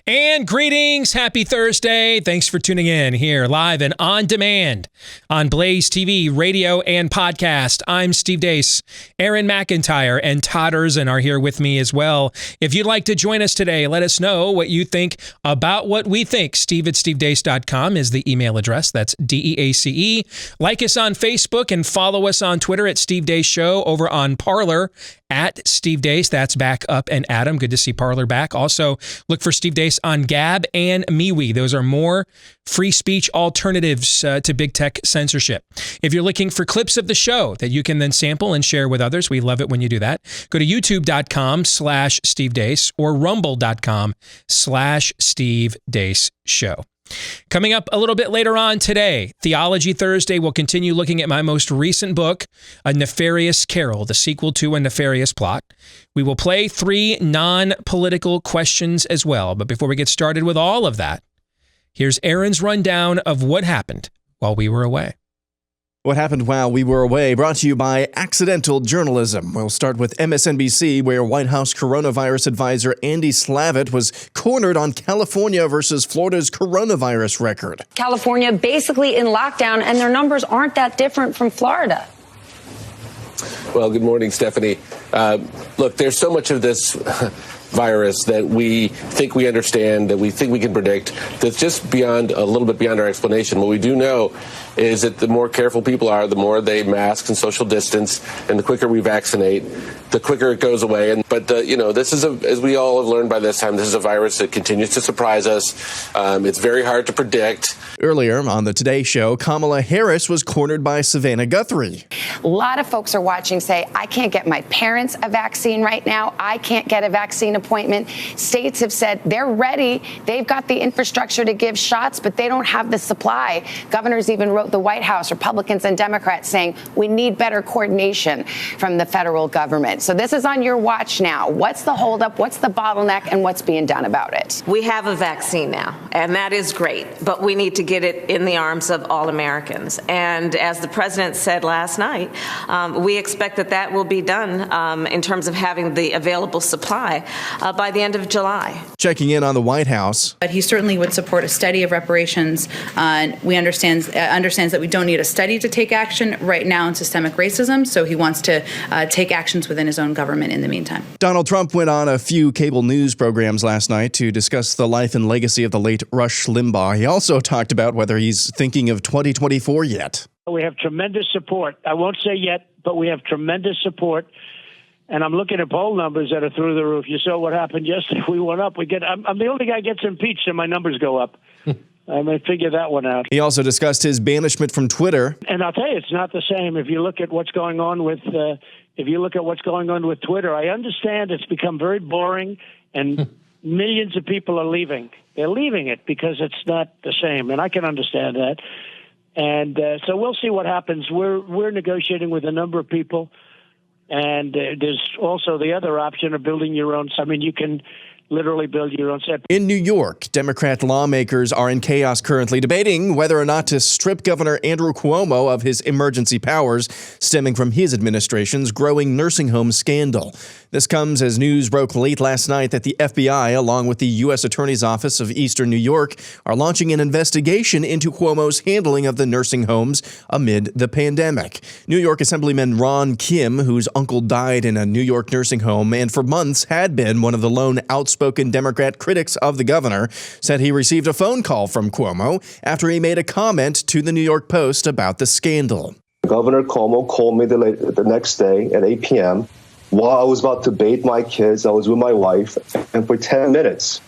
And greetings. Happy Thursday. Thanks for tuning in here live and on demand on Blaze TV, radio, and podcast. I'm Steve Deace. Aaron McIntyre and Todd Erzin are here with me as well. If you'd like to join us today, let us know what you think about what we think. Steve@stevedeace.com is the email address. That's DEACE. Like us on Facebook and follow us on Twitter at Steve Deace Show, over on Parler at Steve Deace. That's back up and Adam. Good to see Parler back. Also, look for Steve Deace on Gab and MeWe. Those are more free speech alternatives to big tech censorship. If you're looking for clips of the show that you can then sample and share with others, we love it when you do that. Go to youtube.com/Steve Deace or rumble.com/Steve Deace Show. Coming up a little bit later on today, Theology Thursday will continue looking at my most recent book, A Nefarious Carol, the sequel to A Nefarious Plot. We will play 3 non-political questions as well. But before we get started with all of that, here's Aaron's rundown of what happened while we were away. What happened while we were away, brought to you by Accidental Journalism. We'll start with MSNBC, where White House coronavirus advisor Andy Slavitt was cornered on California versus Florida's coronavirus record. California basically in lockdown, and their numbers aren't that different from Florida. Well, good morning, Stephanie. Look, there's so much of this virus that we think we understand, that we think we can predict, that's just a little bit beyond our explanation. What we do know is that the more careful people are, the more they mask and social distance, and the quicker we vaccinate, the quicker it goes away. But this is, as we all have learned by this time, this is a virus that continues to surprise us. It's very hard to predict. Earlier on the Today Show, Kamala Harris was cornered by Savannah Guthrie. A lot of folks are watching say, I can't get my parents a vaccine right now. I can't get a vaccine appointment. States have said they're ready. They've got the infrastructure to give shots, but they don't have the supply. Governors even wrote the White House, Republicans and Democrats, saying we need better coordination from the federal government. So this is on your watch now. What's the holdup? What's the bottleneck? And what's being done about it? We have a vaccine now, and that is great, but we need to get it in the arms of all Americans. And as the president said last night, we expect that will be done in terms of having the available supply by the end of July. Checking in on the White House. But he certainly would support a study of reparations. We understands that we don't need a study to take action right now on systemic racism, so he wants to take actions within his own government in the meantime. Donald Trump went on a few cable news programs last night to discuss the life and legacy of the late Rush Limbaugh. He also talked about whether he's thinking of 2024 yet. We have tremendous support. I won't say yet, but we have tremendous support. And I'm looking at poll numbers that are through the roof. You saw what happened yesterday. We went up. I'm the only guy who gets impeached, and my numbers go up. I may figure that one out. He also discussed his banishment from Twitter. And I'll tell you, it's not the same. If you look at what's going on with Twitter, I understand it's become very boring, and millions of people are leaving. They're leaving it because it's not the same, and I can understand that. And so we'll see what happens. We're negotiating with a number of people, and there's also the other option of building your own. I mean, you can literally build your own set. In New York, Democrat lawmakers are in chaos currently, debating whether or not to strip Governor Andrew Cuomo of his emergency powers stemming from his administration's growing nursing home scandal. This comes as news broke late last night that the FBI, along with the U.S. Attorney's Office of Eastern New York, are launching an investigation into Cuomo's handling of the nursing homes amid the pandemic. New York Assemblyman Ron Kim, whose uncle died in a New York nursing home and for months had been one of the lone outspoken Democrat critics of the governor, said he received a phone call from Cuomo after he made a comment to the New York Post about the scandal. Governor Cuomo called me the next day at 8 p.m. While I was about to bathe my kids. I was with my wife, and for 10 minutes,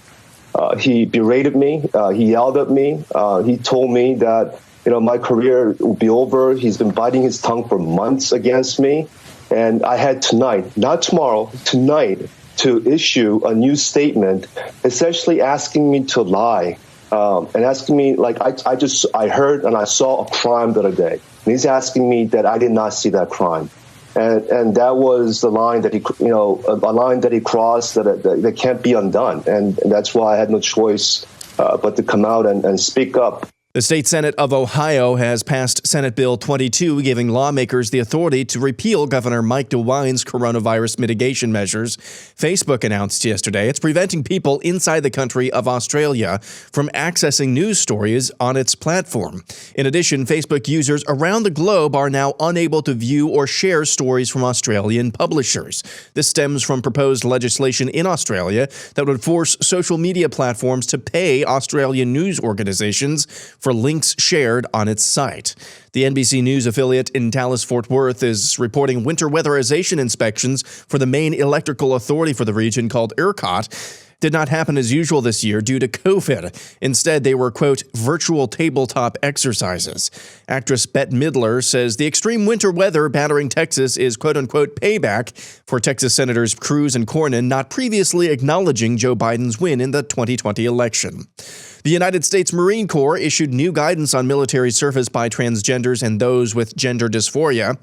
he berated me. He yelled at me. He told me that, my career will be over. He's been biting his tongue for months against me. And I had tonight, not tomorrow, tonight, to issue a new statement, essentially asking me to lie, and asking me, I heard and I saw a crime the other day. And he's asking me that I did not see that crime. And that was the line that a line that he crossed that can't be undone. And that's why I had no choice but to come out and speak up. The state Senate of Ohio has passed Senate Bill 22, giving lawmakers the authority to repeal Governor Mike DeWine's coronavirus mitigation measures. Facebook announced yesterday it's preventing people inside the country of Australia from accessing news stories on its platform. In addition, Facebook users around the globe are now unable to view or share stories from Australian publishers. This stems from proposed legislation in Australia that would force social media platforms to pay Australian news organizations for links shared on its site. The NBC News affiliate in Dallas-Fort Worth is reporting winter weatherization inspections for the main electrical authority for the region called ERCOT did not happen as usual this year due to COVID. Instead, they were, quote, virtual tabletop exercises. Actress Bette Midler says the extreme winter weather battering Texas is, quote unquote, payback for Texas Senators Cruz and Cornyn not previously acknowledging Joe Biden's win in the 2020 election. The United States Marine Corps issued new guidance on military service by transgenders and those with gender dysphoria.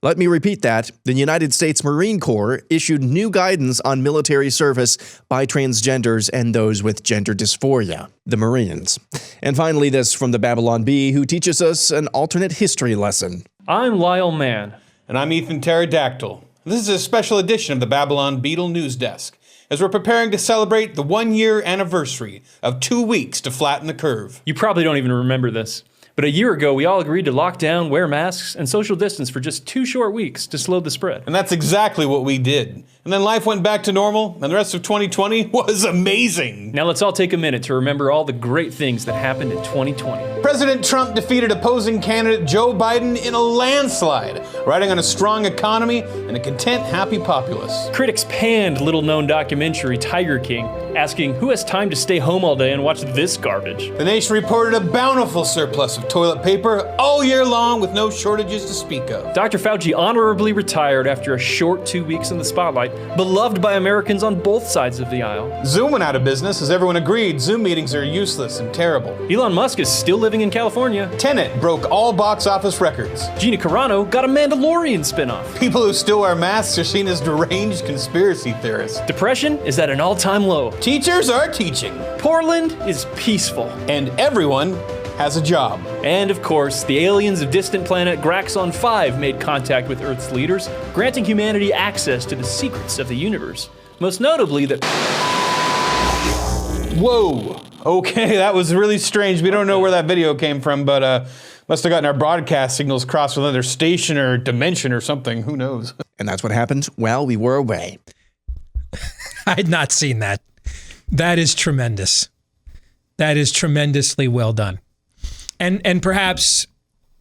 Let me repeat that. The United States Marine Corps issued new guidance on military service by transgenders and those with gender dysphoria, the Marines. And finally, this from the Babylon Bee, who teaches us an alternate history lesson. I'm Lyle Mann. And I'm Ethan Pterodactyl. This is a special edition of the Babylon Beetle News Desk, as we're preparing to celebrate the 1-year anniversary of 2 weeks to flatten the curve. You probably don't even remember this, but a year ago we all agreed to lock down, wear masks, and social distance for just 2 short weeks to slow the spread. And that's exactly what we did. And then life went back to normal, and the rest of 2020 was amazing. Now let's all take a minute to remember all the great things that happened in 2020. President Trump defeated opposing candidate Joe Biden in a landslide, riding on a strong economy and a content, happy populace. Critics panned little-known documentary Tiger King, asking who has time to stay home all day and watch this garbage. The nation reported a bountiful surplus of toilet paper all year long with no shortages to speak of. Dr. Fauci honorably retired after a short 2 weeks in the spotlight, beloved by Americans on both sides of the aisle. Zoom went out of business as everyone agreed Zoom meetings are useless and terrible. Elon Musk is still living in California. Tenet broke all box office records. Gina Carano got a Mandalorian spinoff. People who still wear masks are seen as deranged conspiracy theorists. Depression is at an all-time low. Teachers are teaching. Portland is peaceful. And everyone has a job. And of course, the aliens of distant planet Graxon 5 made contact with Earth's leaders, granting humanity access to the secrets of the universe. Most notably that... Whoa! Okay, that was really strange. We don't know where that video came from, but must have gotten our broadcast signals crossed with another station or dimension or something. Who knows? And that's what happened while we were away. I had not seen that. That is tremendous. That is tremendously well done. And perhaps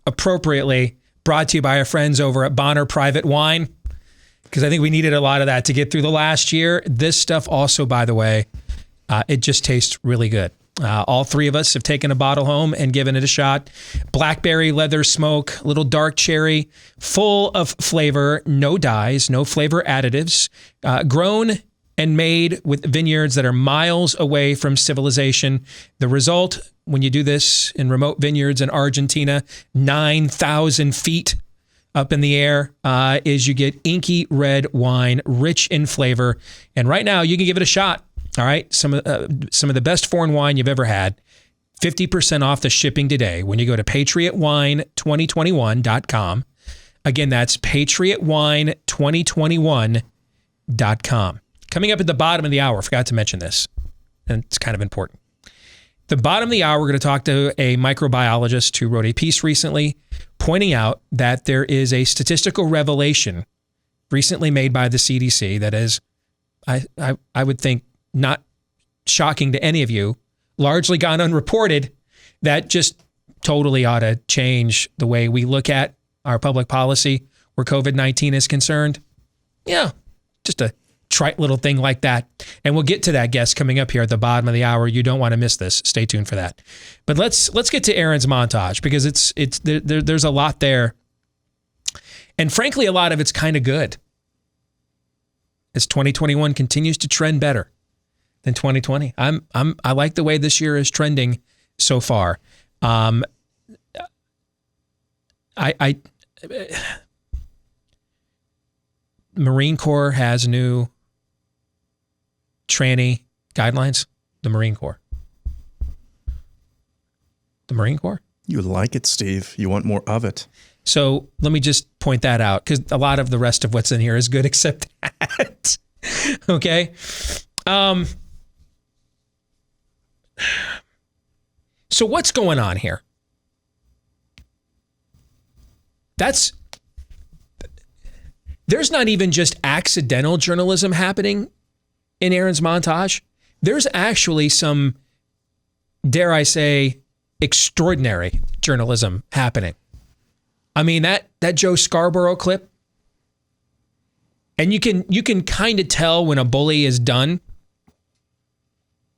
appropriately brought to you by our friends over at Bonner Private Wine, because I think we needed a lot of that to get through the last year. This stuff also, by the way, it just tastes really good. All three of us have taken a bottle home and given it a shot. Blackberry leather smoke, little dark cherry, full of flavor, no dyes, no flavor additives, grown and made with vineyards that are miles away from civilization. The result, when you do this in remote vineyards in Argentina, 9,000 feet up in the air, is you get inky red wine, rich in flavor. And right now, you can give it a shot. All right, some of the best foreign wine you've ever had. 50% off the shipping today when you go to patriotwine2021.com. Again, that's patriotwine2021.com. Coming up at the bottom of the hour, forgot to mention this, and it's kind of important. The bottom of the hour, we're going to talk to a microbiologist who wrote a piece recently pointing out that there is a statistical revelation recently made by the CDC that is, I would think, not shocking to any of you, largely gone unreported, that just totally ought to change the way we look at our public policy where COVID-19 is concerned. Yeah, just a trite little thing like that. And we'll get to that guest coming up here at the bottom of the hour. You don't want to miss this. Stay tuned for that. But let's get to Aaron's montage, because there's a lot there. And frankly, a lot of it's kind of good, as 2021 continues to trend better than 2020. I like the way this year is trending so far. Marine Corps has new tranny guidelines. The Marine Corps. The Marine Corps? You like it, Steve. You want more of it. So let me just point that out, because a lot of the rest of what's in here is good except that. Okay? So what's going on here? There's not even just accidental journalism happening in Aaron's montage. There's actually some, dare I say, extraordinary journalism happening. I mean, that Joe Scarborough clip, and you can kind of tell when a bully is done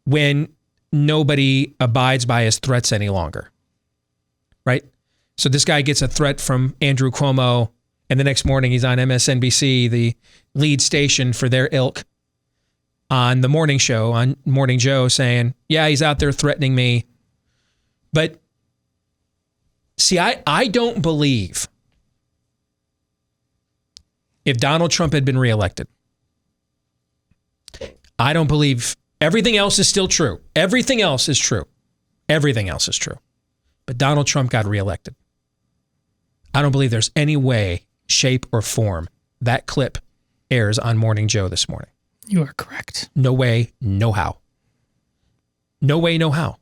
when nobody abides by his threats any longer, right? So this guy gets a threat from Andrew Cuomo, and the next morning he's on MSNBC, the lead station for their ilk, on the morning show, on Morning Joe, saying, yeah, he's out there threatening me. But see, I don't believe if Donald Trump had been reelected, I don't believe everything else is still true. Everything else is true. Everything else is true. But Donald Trump got reelected. I don't believe there's any way, shape, or form that clip airs on Morning Joe this morning. You are correct. No way, no how. No way, no how.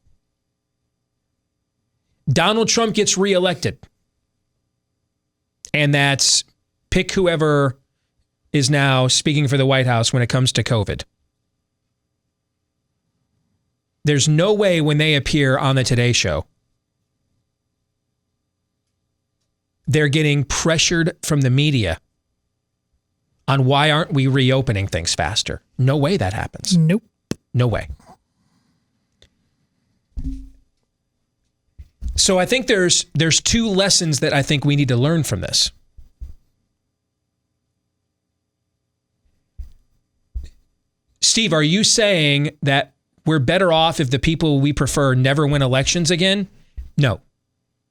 Donald Trump gets reelected. And that's pick whoever is now speaking for the White House when it comes to COVID. There's no way when they appear on the Today Show, they're getting pressured from the media on why aren't we reopening things faster. No way that happens. Nope. No way. So I think there's two lessons that I think we need to learn from this. Steve, are you saying that we're better off if the people we prefer never win elections again? No.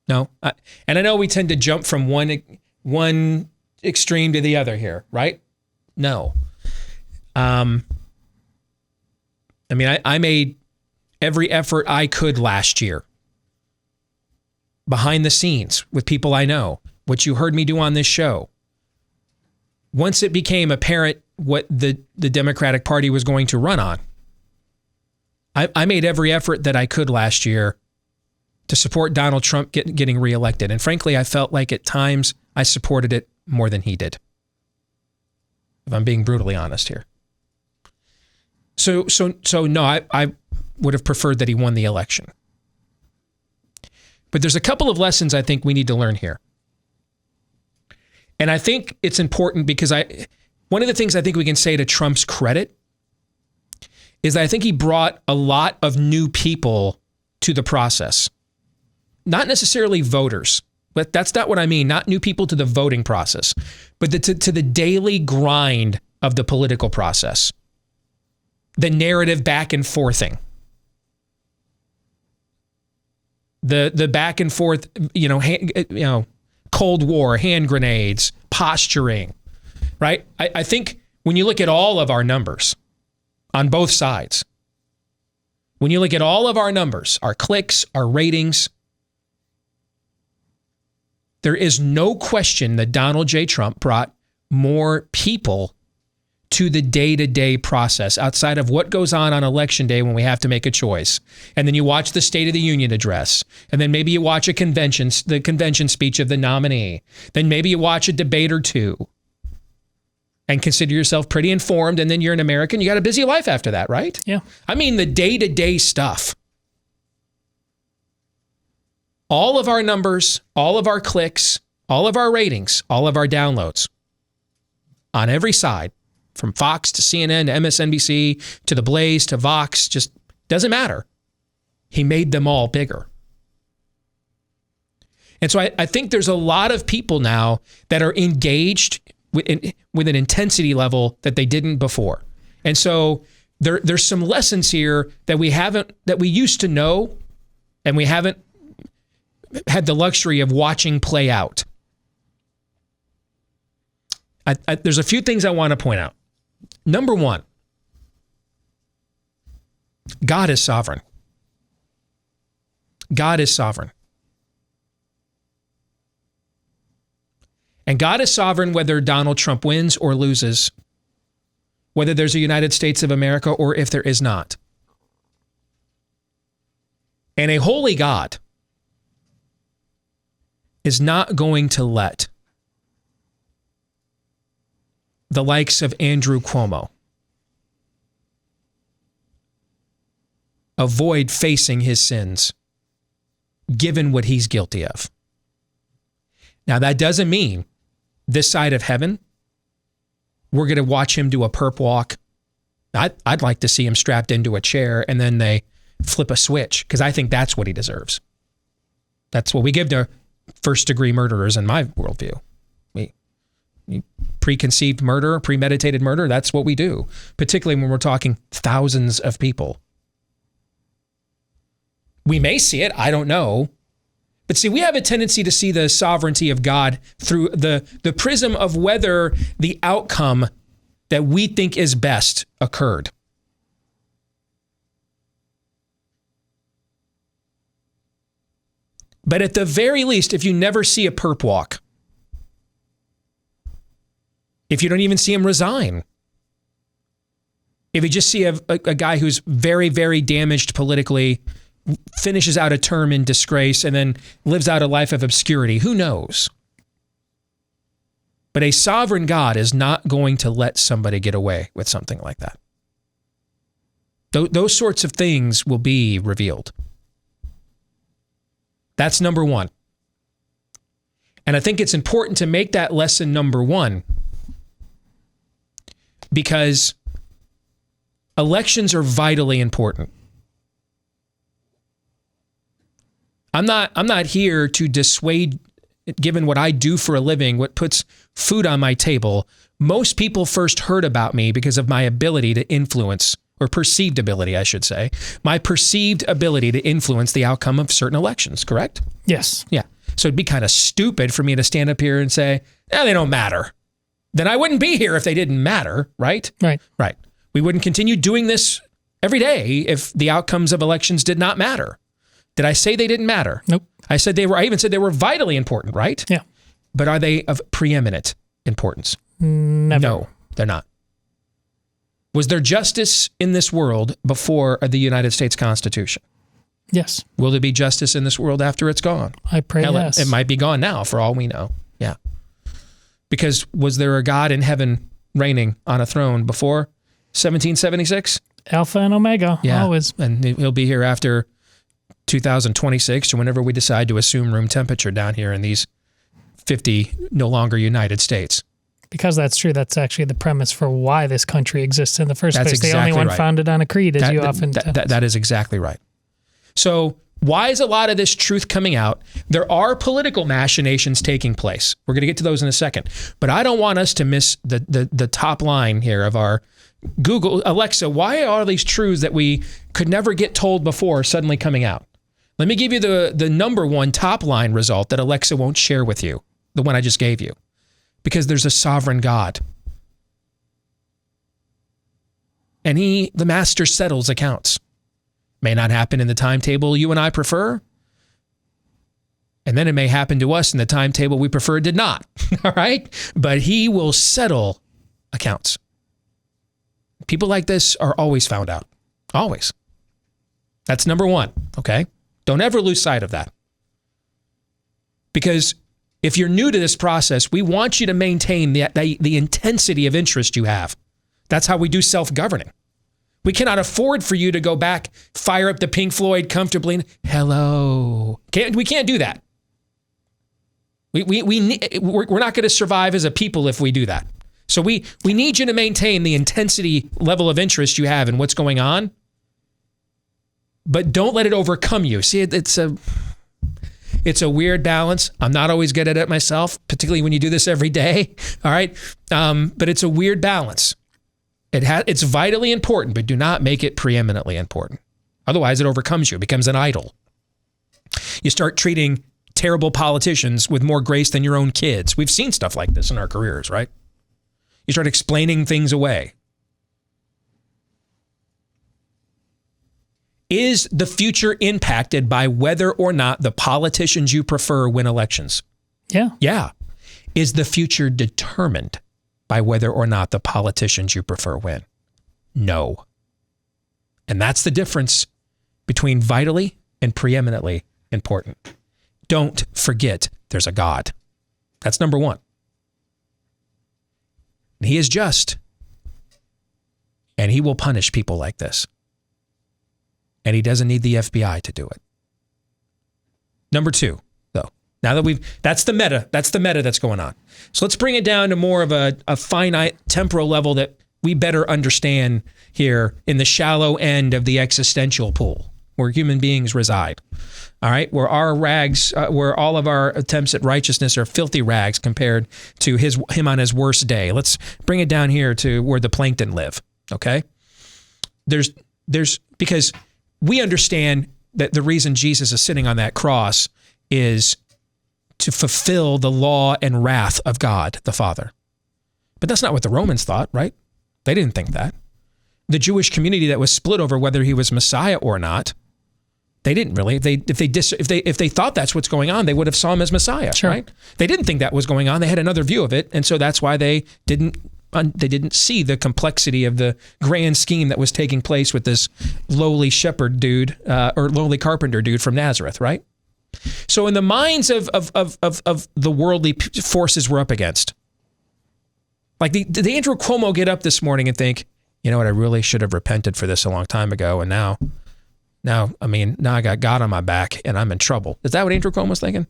And I know we tend to jump from one extreme to the other here, right? No. I mean, I made every effort I could last year behind the scenes with people I know, what you heard me do on this show. Once it became apparent what the Democratic Party was going to run on, I made every effort that I could last year to support Donald Trump getting reelected. And frankly, I felt like at times I supported it more than he did, if I'm being brutally honest here. So no, I would have preferred that he won the election. But there's a couple of lessons I think we need to learn here. And I think it's important because one of the things I think we can say to Trump's credit is that I think he brought a lot of new people to the process. Not necessarily voters, but that's not what I mean. Not new people to the voting process, but to the daily grind of the political process. The narrative back and forthing. The back and forth, Cold War, hand grenades, posturing, right? I think when you look at all of our numbers on both sides, when you look at all of our numbers, our clicks, our ratings, there is no question that Donald J. Trump brought more people to the day-to-day process outside of what goes on election day when we have to make a choice. And then you watch the State of the Union address. And then maybe you watch the convention speech of the nominee. Then maybe you watch a debate or two and consider yourself pretty informed. And then you're an American. You got a busy life after that, right? Yeah. I mean, the day-to-day stuff. All of our numbers, all of our clicks, all of our ratings, all of our downloads on every side, from Fox to CNN to MSNBC to the Blaze to Vox, just doesn't matter. He made them all bigger. And so I think there's a lot of people now that are engaged with an intensity level that they didn't before. And so there's some lessons here that we used to know, and we haven't had the luxury of watching play out. There's a few things I want to point out. Number one, God is sovereign. God is sovereign. And God is sovereign whether Donald Trump wins or loses, whether there's a United States of America or if there is not. And a holy God is not going to let the likes of Andrew Cuomo avoid facing his sins, given what he's guilty of. Now, that doesn't mean this side of heaven, we're going to watch him do a perp walk. I'd like to see him strapped into a chair and then they flip a switch, because I think that's what he deserves. That's what we give to first-degree murderers in my worldview. Preconceived murder, premeditated murder, that's what we do, particularly when we're talking thousands of people. We may see it, I don't know. But see, we have a tendency to see the sovereignty of God through the prism of whether the outcome that we think is best occurred. But at the very least, if you never see a perp walk, if you don't even see him resign, if you just see a guy who's very, very damaged politically, finishes out a term in disgrace, and then lives out a life of obscurity, who knows? But a sovereign God is not going to let somebody get away with something like that. Those sorts of things will be revealed. That's number one. And I think it's important to make that lesson number one, because elections are vitally important. I'm not here to dissuade, given what I do for a living, what puts food on my table. Most people first heard about me because of my ability to influence, or perceived ability, I should say, my perceived ability to influence the outcome of certain elections, correct? Yes. Yeah. So it'd be kind of stupid for me to stand up here and say, they don't matter. Then I wouldn't be here if they didn't matter, right? Right. Right. We wouldn't continue doing this every day if the outcomes of elections did not matter. Did I say they didn't matter? Nope. I even said they were vitally important, right? Yeah. But are they of preeminent importance? Never. No, they're not. Was there justice in this world before the United States Constitution? Yes. Will there be justice in this world after it's gone? I pray yes. It might be gone now, for all we know. Yeah. Because was there a God in heaven reigning on a throne before 1776? Alpha and Omega, yeah. always. And he'll be here after 2026, or whenever we decide to assume room temperature down here in these 50 no longer United States. Because that's true. That's actually the premise for why this country exists in the first place. Exactly the only one right. founded on a creed, as you often tell us. That is exactly right. So why is a lot of this truth coming out? There are political machinations taking place. We're going to get to those in a second. But I don't want us to miss the top line here of our Google. Alexa, why are these truths that we could never get told before suddenly coming out? Let me give you the number one top line result that Alexa won't share with you, the one I just gave you. Because there's a sovereign God. And the master settles accounts. May not happen in the timetable you and I prefer. And then it may happen to us in the timetable we prefer did not. All right? But he will settle accounts. People like this are always found out. Always. That's number one, okay? Don't ever lose sight of that. Because if you're new to this process, we want you to maintain the intensity of interest you have. That's how we do self-governing. We cannot afford for you to go back, fire up the Pink Floyd comfortably. Hello. We can't do that. We're not going to survive as a people if we do that. So we need you to maintain the intensity level of interest you have in what's going on, but don't let it overcome you. See, it's a weird balance. I'm not always good at it myself, particularly when you do this every day. All right. But it's a weird balance. It's vitally important, but do not make it preeminently important. Otherwise, it overcomes you. It becomes an idol. You start treating terrible politicians with more grace than your own kids. We've seen stuff like this in our careers, right? You start explaining things away. Is the future impacted by whether or not the politicians you prefer win elections? Yeah. Yeah. Is the future determined by whether or not the politicians you prefer win? No. And that's the difference between vitally and preeminently important. Don't forget there's a God. That's number one. He is just. And he will punish people like this. And he doesn't need the FBI to do it. Number two, though, now that that's the meta that's going on. So let's bring it down to more of a finite temporal level that we better understand here in the shallow end of the existential pool where human beings reside. All right, where our rags, where all of our attempts at righteousness are filthy rags compared to him on his worst day. Let's bring it down here to where the plankton live. Okay, there's because we understand that the reason Jesus is sitting on that cross is to fulfill the law and wrath of God the Father. But that's not what the Romans thought, right? They didn't think that. The Jewish community that was split over whether he was Messiah or not, they didn't really. If they thought that's what's going on, they would have saw him as Messiah, sure. Right? They didn't think that was going on. They had another view of it, and so that's why they didn't see the complexity of the grand scheme that was taking place with this lowly shepherd dude or lowly carpenter dude from Nazareth, right? So in the minds of the worldly forces we're up against, like did Andrew Cuomo get up this morning and think, you know what, I really should have repented for this a long time ago, and now I got God on my back and I'm in trouble. Is that what Andrew Cuomo was thinking?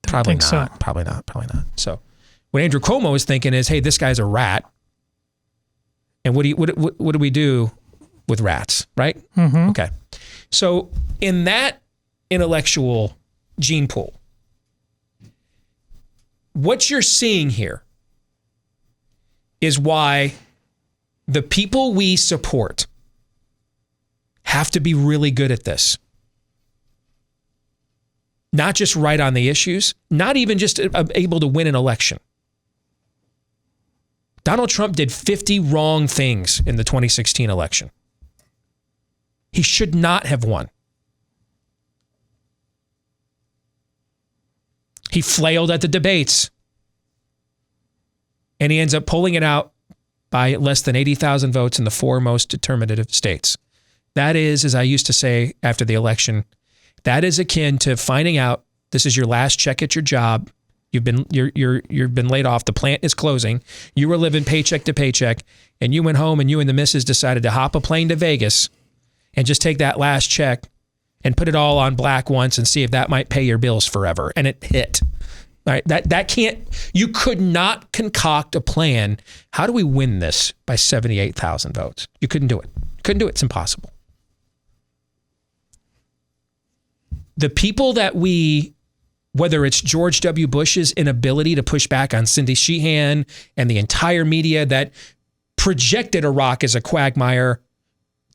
Probably not. So. Probably not. So what Andrew Cuomo is thinking is, hey, this guy's a rat. And what do we do with rats, right? Mm-hmm. Okay. So in that intellectual gene pool, what you're seeing here is why the people we support have to be really good at this. Not just right on the issues, not even just able to win an election. Donald Trump did 50 wrong things in the 2016 election. He should not have won. He flailed at the debates. And he ends up pulling it out by less than 80,000 votes in the four most determinative states. That is, as I used to say after the election, that is akin to finding out this is your last check at your job. You've been laid off. The plant is closing. You were living paycheck to paycheck, and you went home and you and the missus decided to hop a plane to Vegas and just take that last check and put it all on black once and see if that might pay your bills forever. And it hit. All right, that can't. You could not concoct a plan. How do we win this by 78,000 votes? You couldn't do it. Couldn't do it. It's impossible. The people that whether it's George W. Bush's inability to push back on Cindy Sheehan and the entire media that projected Iraq as a quagmire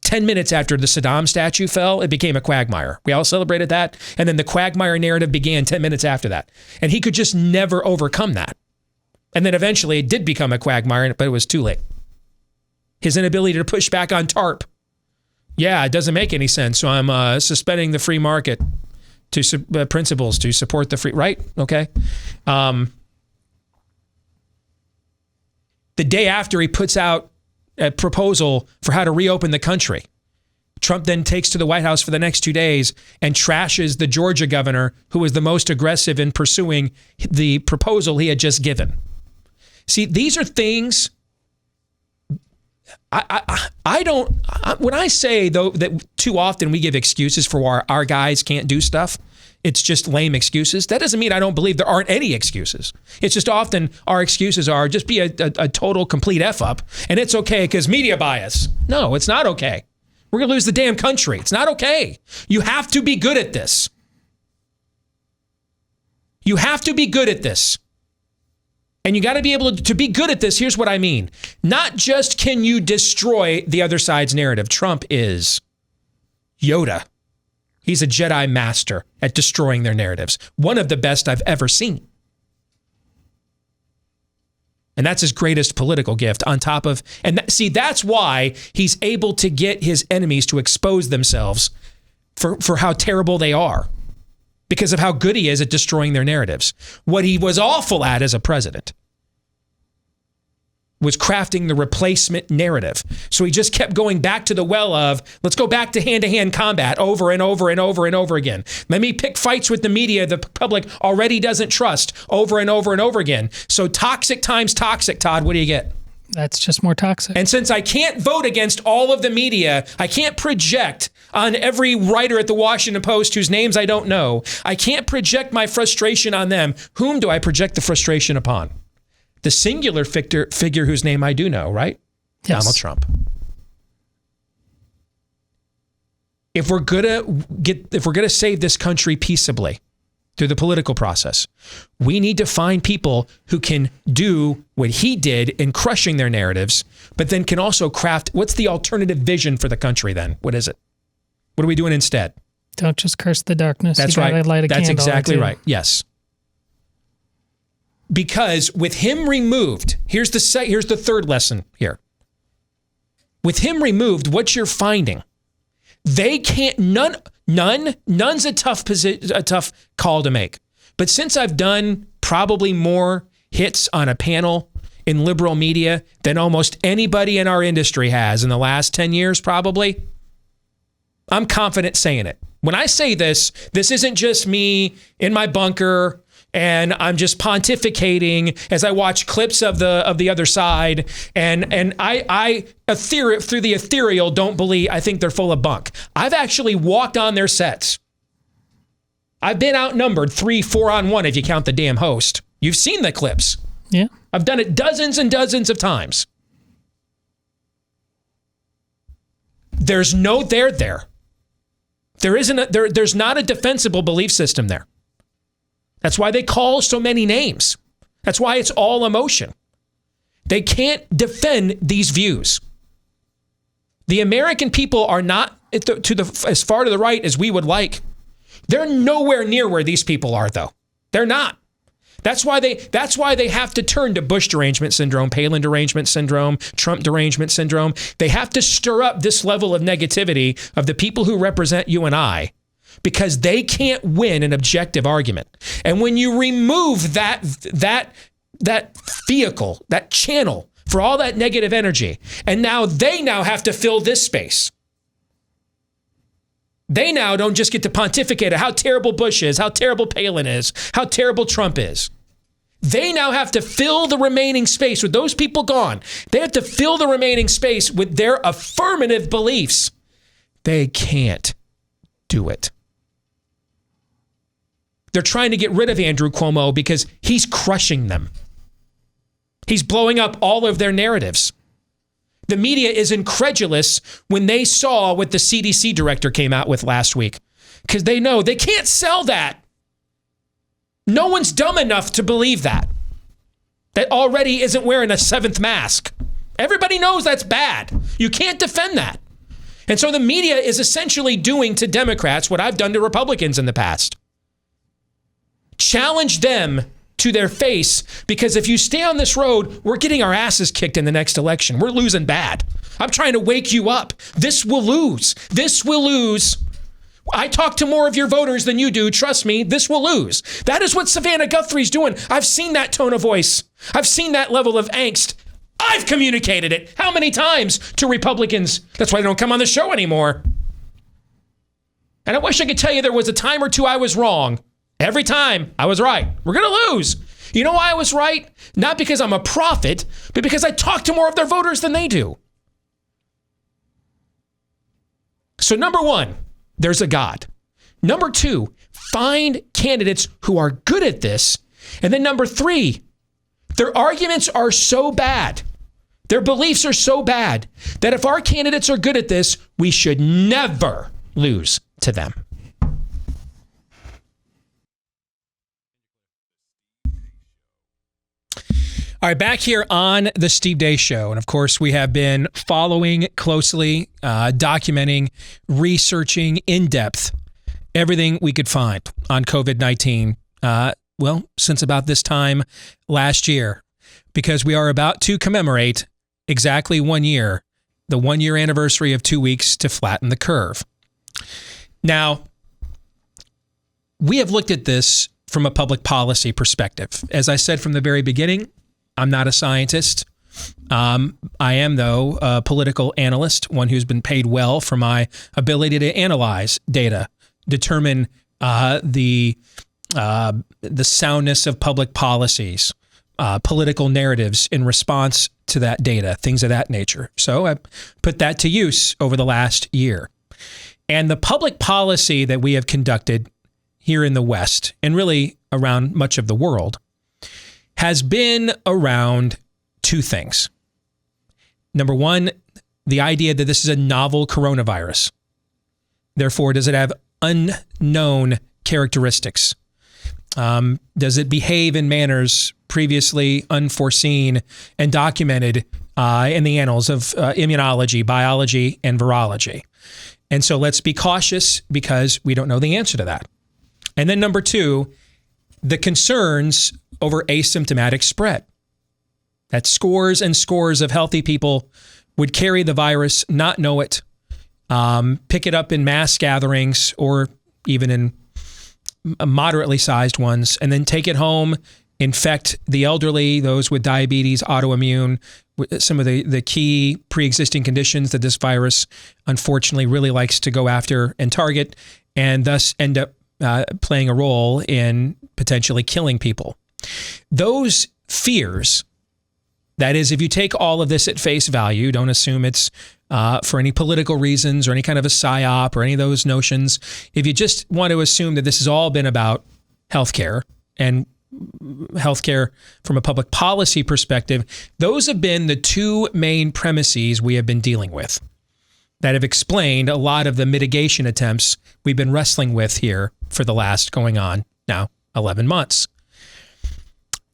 10 minutes after the Saddam statue fell, it became a quagmire. We all celebrated that. And then the quagmire narrative began 10 minutes after that. And he could just never overcome that. And then eventually it did become a quagmire, but it was too late. His inability to push back on TARP. Yeah, it doesn't make any sense. So I'm suspending the free market to principles to support the free, right? Okay. The day after he puts out a proposal for how to reopen the country, Trump then takes to the White House for the next 2 days and trashes the Georgia governor who was the most aggressive in pursuing the proposal he had just given. See, these are things I don't, when I say though that too often we give excuses for why our guys can't do stuff, it's just lame excuses. That doesn't mean I don't believe there aren't any excuses. It's just often our excuses are just be a total complete F up and it's okay because media bias. No, it's not okay. We're going to lose the damn country. It's not okay. You have to be good at this. You have to be good at this. And you got to be able to be good at this. Here's what I mean. Not just can you destroy the other side's narrative. Trump is Yoda. He's a Jedi master at destroying their narratives. One of the best I've ever seen. And that's his greatest political gift on top of, and see, that's why he's able to get his enemies to expose themselves for how terrible they are because of how good he is at destroying their narratives. What he was awful at as a president was crafting the replacement narrative. So he just kept going back to the well of, let's go back to hand-to-hand combat over and over and over and over again. Let me pick fights with the media the public already doesn't trust over and over and over again. So toxic times toxic, Todd, what do you get? That's just more toxic. And since I can't vote against all of the media, I can't project on every writer at the Washington Post whose names I don't know. I can't project my frustration on them. Whom do I project the frustration upon? The singular figure whose name I do know, right? Yes. Donald Trump. If we're gonna save this country peaceably through the political process, we need to find people who can do what he did in crushing their narratives, but then can also craft, what's the alternative vision for the country then? What is it? What are we doing instead? Don't just curse the darkness. That's right. That's exactly right. Yes. Because with him removed, here's the third lesson here. With him removed, what you're finding, they can't, none's a tough call to make. But since I've done probably more hits on a panel in liberal media than almost anybody in our industry has in the last 10 years, probably, I'm confident saying it. When I say this isn't just me in my bunker and I'm just pontificating as I watch clips of the other side, and I through the ethereal don't believe, I think they're full of bunk. I've actually walked on their sets. I've been outnumbered 3-4 on 1 if you count the damn host. You've seen the clips. Yeah. I've done it dozens and dozens of times. There's no there there. There's not a defensible belief system there. That's why they call so many names. That's why it's all emotion. They can't defend these views. The American people are not as far to the right as we would like. They're nowhere near where these people are, though. They're not. That's why they have to turn to Bush derangement syndrome, Palin derangement syndrome, Trump derangement syndrome. They have to stir up this level of negativity of the people who represent you and I, because they can't win an objective argument. And when you remove that vehicle, that channel for all that negative energy, and now they have to fill this space. They now don't just get to pontificate how terrible Bush is, how terrible Palin is, how terrible Trump is. They now have to fill the remaining space with those people gone. They have to fill the remaining space with their affirmative beliefs. They can't do it. They're trying to get rid of Andrew Cuomo because he's crushing them. He's blowing up all of their narratives. The media is incredulous when they saw what the CDC director came out with last week, because they know they can't sell that. No one's dumb enough to believe that already isn't wearing a 7th mask. Everybody knows that's bad. You can't defend that. And so the media is essentially doing to Democrats what I've done to Republicans in the past. Challenge them to their face, because if you stay on this road, we're getting our asses kicked in the next election. We're losing bad. I'm trying to wake you up. This will lose. This will lose. I talk to more of your voters than you do. Trust me, this will lose. That is what Savannah Guthrie's doing. I've seen that tone of voice. I've seen that level of angst. I've communicated it how many times to Republicans? That's why they don't come on the show anymore. And I wish I could tell you there was a time or two I was wrong. Every time I was right. We're going to lose. You know why I was right? Not because I'm a prophet, but because I talk to more of their voters than they do. So number one, there's a God. Number two, find candidates who are good at this. And then number three, their arguments are so bad, their beliefs are so bad, that if our candidates are good at this, we should never lose to them. All right, back here on the Steve Deace Show. And of course, we have been following closely, documenting, researching in depth everything we could find on COVID-19. Since about this time last year, because we are about to commemorate exactly 1 year, the 1 year anniversary of 2 weeks to flatten the curve. Now, we have looked at this from a public policy perspective. As I said from the very beginning, I'm not a scientist. I am, though, a political analyst, one who's been paid well for my ability to analyze data, determine the soundness of public policies, political narratives in response to that data, things of that nature. So I put that to use over the last year. And the public policy that we have conducted here in the West, and really around much of the world, has been around two things. Number one, the idea that this is a novel coronavirus. Therefore, does it have unknown characteristics? Does it behave in manners previously unforeseen and documented in the annals of immunology, biology, and virology? And so let's be cautious because we don't know the answer to that. And then number two, the concerns over asymptomatic spread. That scores and scores of healthy people would carry the virus, not know it, pick it up in mass gatherings or even in moderately sized ones, and then take it home, infect the elderly, those with diabetes, autoimmune, some of the key pre-existing conditions that this virus unfortunately really likes to go after and target, and thus end up playing a role in potentially killing people. Those fears, that is, if you take all of this at face value, don't assume it's for any political reasons or any kind of a psyop or any of those notions. If you just want to assume that this has all been about healthcare and healthcare from a public policy perspective, those have been the two main premises we have been dealing with that have explained a lot of the mitigation attempts we've been wrestling with here for the last going on now 11 months.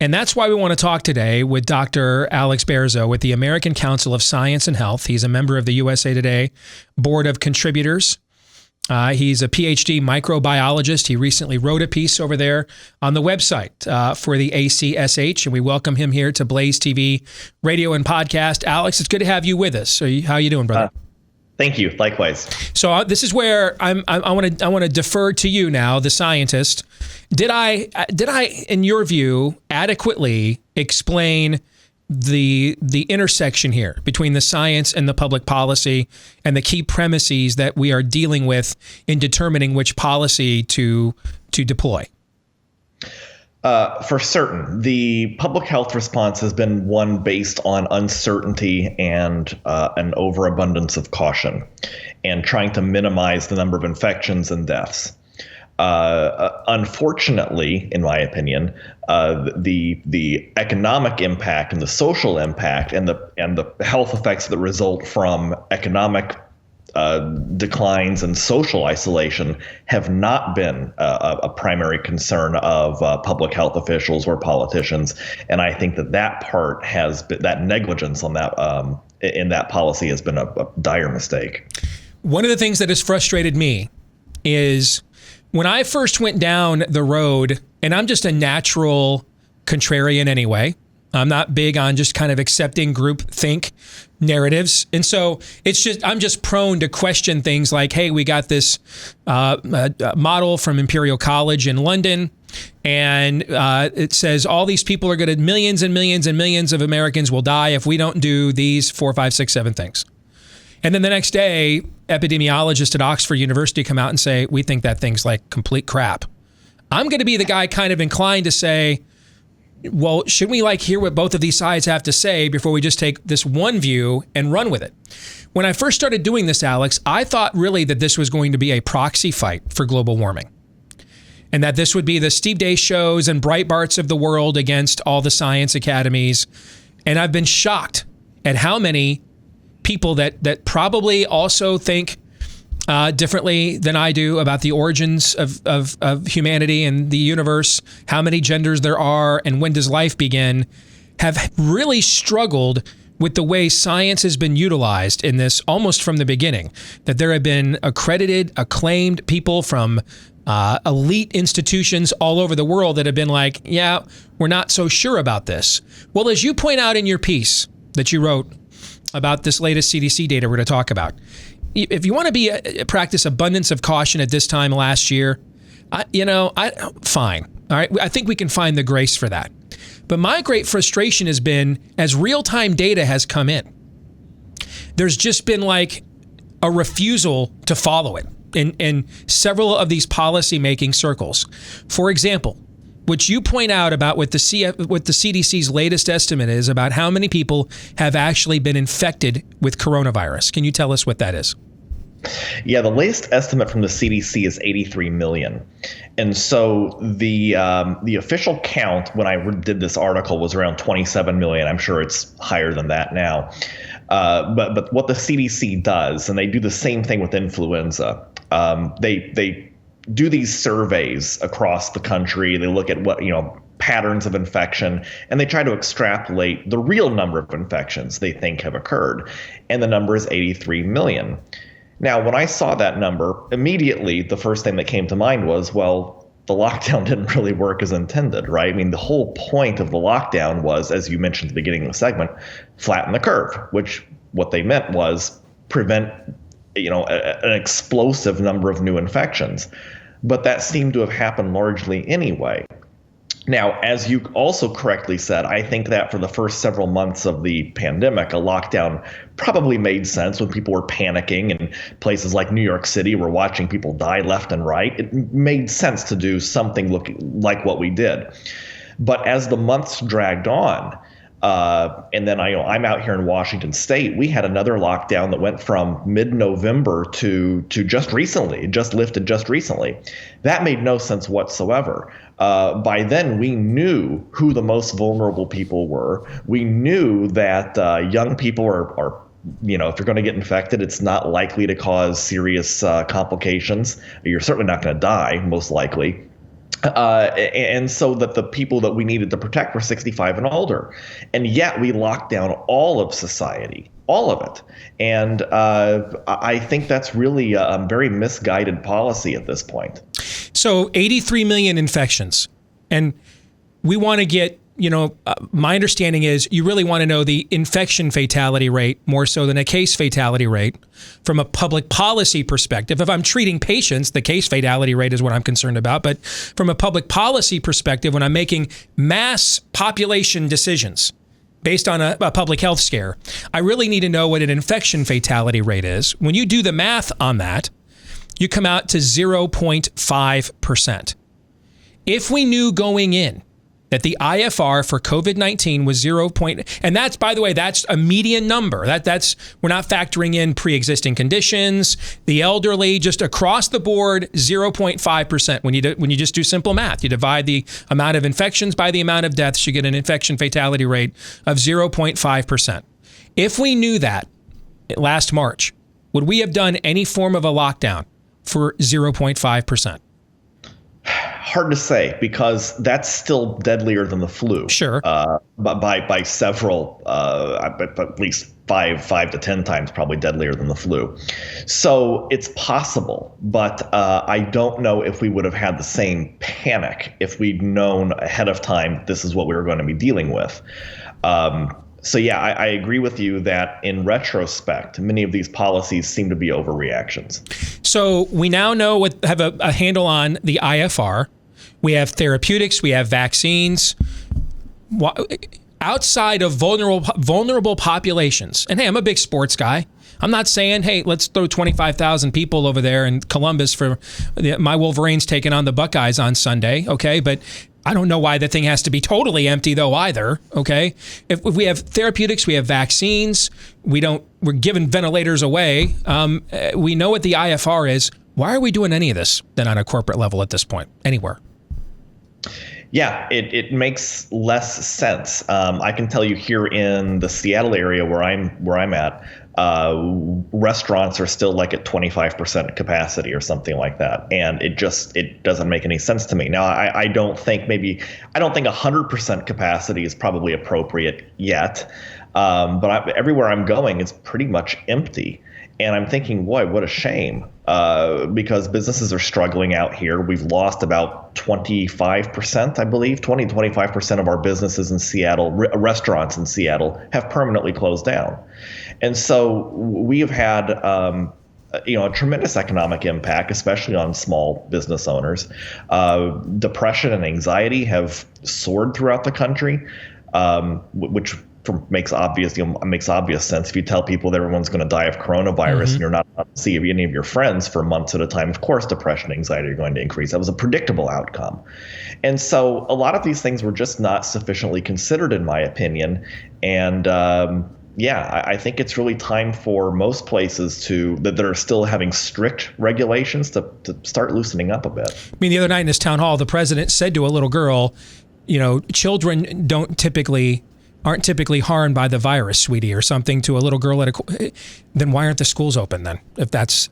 And that's why we want to talk today with Dr. Alex Berezow with the American Council of Science and Health. He's a member of the USA Today Board of Contributors. He's a Ph.D. microbiologist. He recently wrote a piece over there on the website for the ACSH, and we welcome him here to BlazeTV radio and podcast. Alex, it's good to have you with us. How are you doing, brother? Thank you. Likewise. So this is where I want to defer to you now, the scientist. Did I, in your view, adequately explain the intersection here between the science and the public policy and the key premises that we are dealing with in determining which policy to deploy? For certain, the public health response has been one based on uncertainty and an overabundance of caution, and trying to minimize the number of infections and deaths. Unfortunately, in my opinion, the economic impact and the social impact and the health effects that result from economic declines and social isolation have not been a primary concern of public health officials or politicians, and I think that part has been, that negligence on that in that policy has been a dire mistake. One of the things that has frustrated me is when I first went down the road, and I'm just a natural contrarian anyway. I'm not big on just kind of accepting groupthink narratives. And so I'm just prone to question things like, hey, we got this model from Imperial College in London, and it says all these people are going to, millions and millions and millions of Americans will die if we don't do these 4, 5, 6, 7 things. And then the next day, epidemiologists at Oxford University come out and say, we think that thing's like complete crap. I'm going to be the guy kind of inclined to say, well, shouldn't we hear what both of these sides have to say before we just take this one view and run with it? When I first started doing this, Alex, I thought really that this was going to be a proxy fight for global warming, and that this would be the Steve Deace Shows and Breitbarts of the world against all the science academies. And I've been shocked at how many people that probably also think differently than I do about the origins of humanity and the universe, how many genders there are, and when does life begin, have really struggled with the way science has been utilized in this almost from the beginning. That there have been accredited, acclaimed people from elite institutions all over the world that have been like, yeah, we're not so sure about this. Well, as you point out in your piece that you wrote about this latest CDC data we're going to talk about, if you want to practice abundance of caution at this time last year, fine. All right. I think we can find the grace for that. But my great frustration has been, as real-time data has come in, there's just been like a refusal to follow it in several of these policy-making circles. For example, which you point out about what the CDC's latest estimate is about how many people have actually been infected with coronavirus. Can you tell us what that is? Yeah, the latest estimate from the CDC is 83 million. And so the official count when I did this article was around 27 million. I'm sure it's higher than that now. But what the CDC does, and they do the same thing with influenza, they do these surveys across the country. They look at what, patterns of infection, and they try to extrapolate the real number of infections they think have occurred. And the number is 83 million. Now, when I saw that number, immediately the first thing that came to mind was, well, the lockdown didn't really work as intended, right? I mean, the whole point of the lockdown was, as you mentioned at the beginning of the segment, flatten the curve, which what they meant was prevent, an explosive number of new infections. But that seemed to have happened largely anyway. Now, as you also correctly said, I think that for the first several months of the pandemic, a lockdown probably made sense when people were panicking and places like New York City were watching people die left and right. It made sense to do something like what we did. But as the months dragged on, and then I'm out here in Washington State, we had another lockdown that went from mid-November to just recently. It just lifted just recently. That made no sense whatsoever. By then, we knew who the most vulnerable people were. We knew that young people are if you're going to get infected, it's not likely to cause serious complications. You're certainly not going to die, most likely. And so that the people that we needed to protect were 65 and older. And yet we locked down all of society, all of it. And I think that's really a very misguided policy at this point. So 83 million infections. And we want to get, my understanding is you really want to know the infection fatality rate more so than a case fatality rate from a public policy perspective. If I'm treating patients, the case fatality rate is what I'm concerned about. But from a public policy perspective, when I'm making mass population decisions based on a public health scare, I really need to know what an infection fatality rate is. When you do the math on that, you come out to 0.5%. If we knew going in that the IFR for COVID-19 was 0. And that's, by the way, that's a median number. That's we're not factoring in pre-existing conditions, the elderly, just across the board, 0.5%. When you just do simple math, you divide the amount of infections by the amount of deaths, you get an infection fatality rate of 0.5%. If we knew that last March, would we have done any form of a lockdown for 0.5%? Hard to say, because that's still deadlier than the flu. Sure. By several, at least five to 10 times probably deadlier than the flu. So it's possible, but I don't know if we would have had the same panic if we'd known ahead of time this is what we were going to be dealing with. So yeah, I agree with you that in retrospect, many of these policies seem to be overreactions. So we now have a handle on the IFR. We have therapeutics. We have vaccines. Outside of vulnerable populations, and hey, I'm a big sports guy. I'm not saying, hey, let's throw 25,000 people over there in Columbus for my Wolverines taking on the Buckeyes on Sunday, okay? But I don't know why the thing has to be totally empty though either, okay? If we have therapeutics, we have vaccines, we're giving ventilators away, we know what the IFR is. Why are we doing any of this then on a corporate level at this point, anywhere? Yeah, it makes less sense. I can tell you here in the Seattle area where I'm at, restaurants are still like at 25% capacity or something like that, and it doesn't make any sense to me. Now, I don't think 100% capacity is probably appropriate yet, but everywhere I'm going is pretty much empty. And I'm thinking, boy, what a shame, because businesses are struggling out here. We've lost about 25%, I believe, 25% of our businesses in Seattle, restaurants in Seattle, have permanently closed down. And so we have had a tremendous economic impact, especially on small business owners. Depression and anxiety have soared throughout the country, which makes obvious sense. If you tell people that everyone's going to die of coronavirus and you're not allowed to see any of your friends for months at a time, of course, depression and anxiety are going to increase. That was a predictable outcome. And so a lot of these things were just not sufficiently considered, in my opinion. And I think it's really time for most places that are still having strict regulations to start loosening up a bit. I mean, the other night in his town hall, the president said to a little girl, children aren't typically harmed by the virus, sweetie, or something to a little girl then why aren't the schools open then? If that's,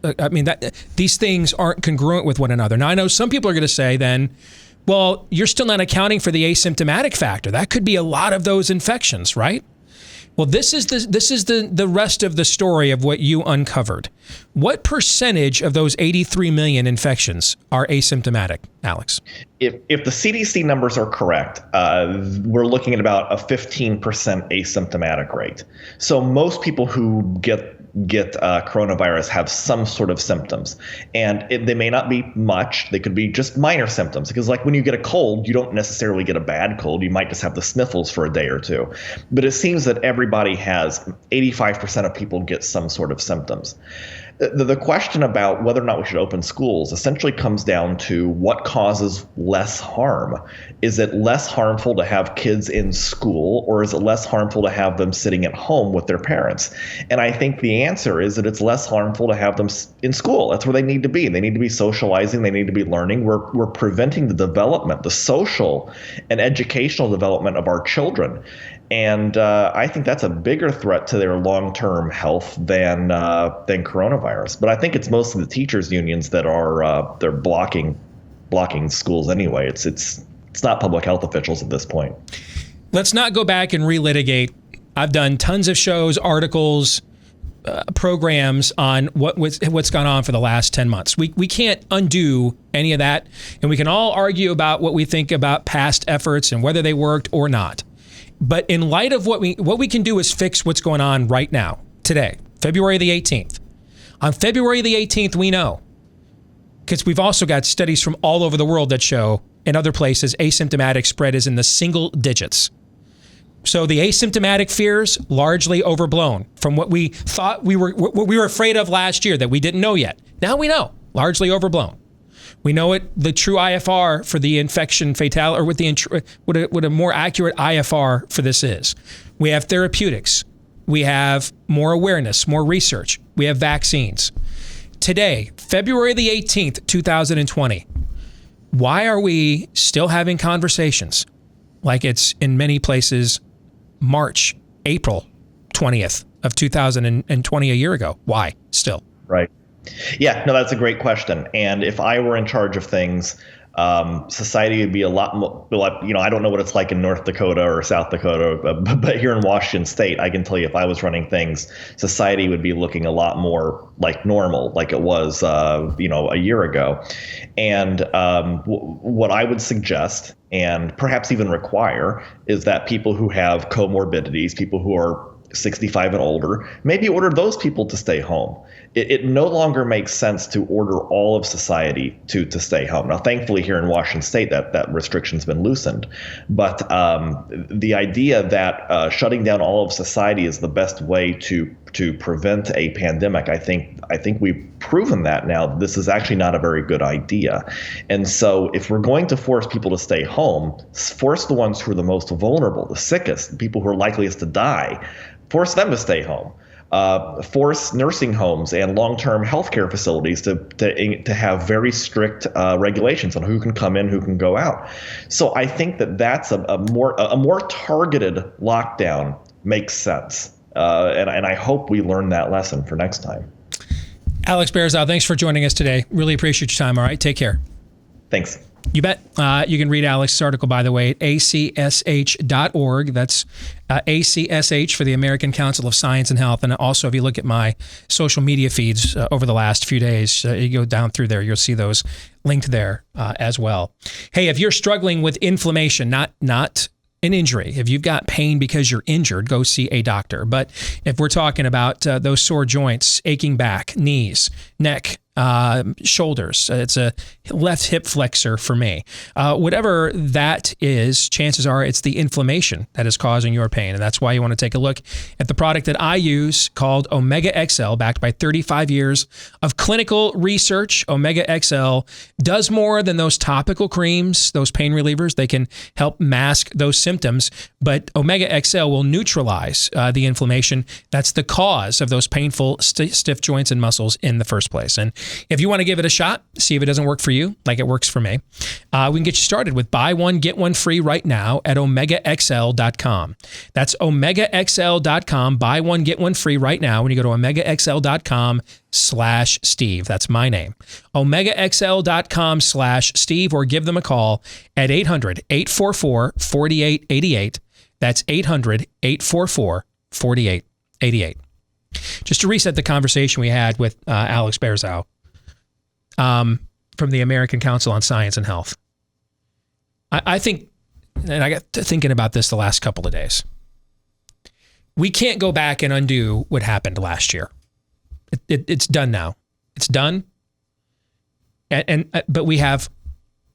these things aren't congruent with one another. Now, I know some people are going to say then, well, you're still not accounting for the asymptomatic factor. That could be a lot of those infections, right? Well, this is the rest of the story of what you uncovered. What percentage of those 83 million infections are asymptomatic, Alex? If the CDC numbers are correct, we're looking at about a 15% asymptomatic rate. So most people who get coronavirus have some sort of symptoms, and they may not be much. They could be just minor symptoms, because like when you get a cold, you don't necessarily get a bad cold. You might just have the sniffles for a day or two. But it seems that everybody has 85% of people get some sort of symptoms. The question about whether or not we should open schools essentially comes down to what causes less harm. Is it less harmful to have kids in school, or is it less harmful to have them sitting at home with their parents? And I think the answer is that it's less harmful to have them in school. That's where they need to be. They need to be socializing. They need to be learning. We're preventing the development, the social and educational development of our children. And I think that's a bigger threat to their long-term health than coronavirus. But I think it's mostly the teachers' unions that are they're blocking schools anyway. It's not public health officials at this point. Let's not go back and relitigate. I've done tons of shows, articles, programs on what's gone on for the last 10 months. We can't undo any of that, and we can all argue about what we think about past efforts and whether they worked or not. But in light of what we can do is fix what's going on right now, today, February the 18th. On February the 18th, we know, because we've also got studies from all over the world that show in other places asymptomatic spread is in the single digits. So the asymptomatic fears largely overblown from what we thought what we were afraid of last year that we didn't know yet. Now we know, largely overblown. We know the true IFR for the infection fatality, or what a more accurate IFR for this is. We have therapeutics. We have more awareness, more research. We have vaccines. Today, February the 18th, 2020, why are we still having conversations like it's in many places April 20th of 2020 a year ago? Why still? Right. Yeah, no, that's a great question. And if I were in charge of things, society would be a lot more, I don't know what it's like in North Dakota or South Dakota, but here in Washington State, I can tell you if I was running things, society would be looking a lot more like normal, like it was, a year ago. And what I would suggest, and perhaps even require, is that people who have comorbidities, people who are 65 and older, maybe order those people to stay home. It no longer makes sense to order all of society to stay home. Now, thankfully, here in Washington State, that restriction's been loosened. But the idea that shutting down all of society is the best way to prevent a pandemic, I think we've proven that now. This is actually not a very good idea. And so if we're going to force people to stay home, force the ones who are the most vulnerable, the sickest, the people who are likeliest to die, force them to stay home. Force nursing homes and long-term healthcare facilities to have very strict regulations on who can come in, who can go out. So I think that's a more targeted lockdown makes sense, and I hope we learn that lesson for next time. Alex Berezow, thanks for joining us today. Really appreciate your time. All right, take care. Thanks. You bet. You can read Alex's article, by the way, at acsh.org. That's ACSH for the American Council of Science and Health. And also, if you look at my social media feeds over the last few days, you go down through there, you'll see those linked there as well. Hey, if you're struggling with inflammation, not an injury. If you've got pain because you're injured, go see a doctor. But if we're talking about those sore joints, aching back, knees, neck, shoulders, it's a left hip flexor for me. Whatever that is, chances are it's the inflammation that is causing your pain. And that's why you want to take a look at the product that I use called Omega XL, backed by 35 years of clinical research. Omega XL does more than those topical creams, those pain relievers. They can help mask those symptoms, but Omega XL will neutralize the inflammation that's the cause of those painful stiff joints and muscles in the first place. And if you want to give it a shot, see if it doesn't work for you like it works for me, we can get you started with buy one, get one free right now at OmegaXL.com. That's OmegaXL.com. Buy one, get one free right now when you go to OmegaXL.com/Steve. That's my name. OmegaXL.com/Steve, or give them a call at 800-844-4888. That's 800-844-4888. Just to reset the conversation we had with Alex Berezow from the American Council on Science and Health. I think, and I got to thinking about this the last couple of days, we can't go back and undo what happened last year. It's done now. It's done. But we have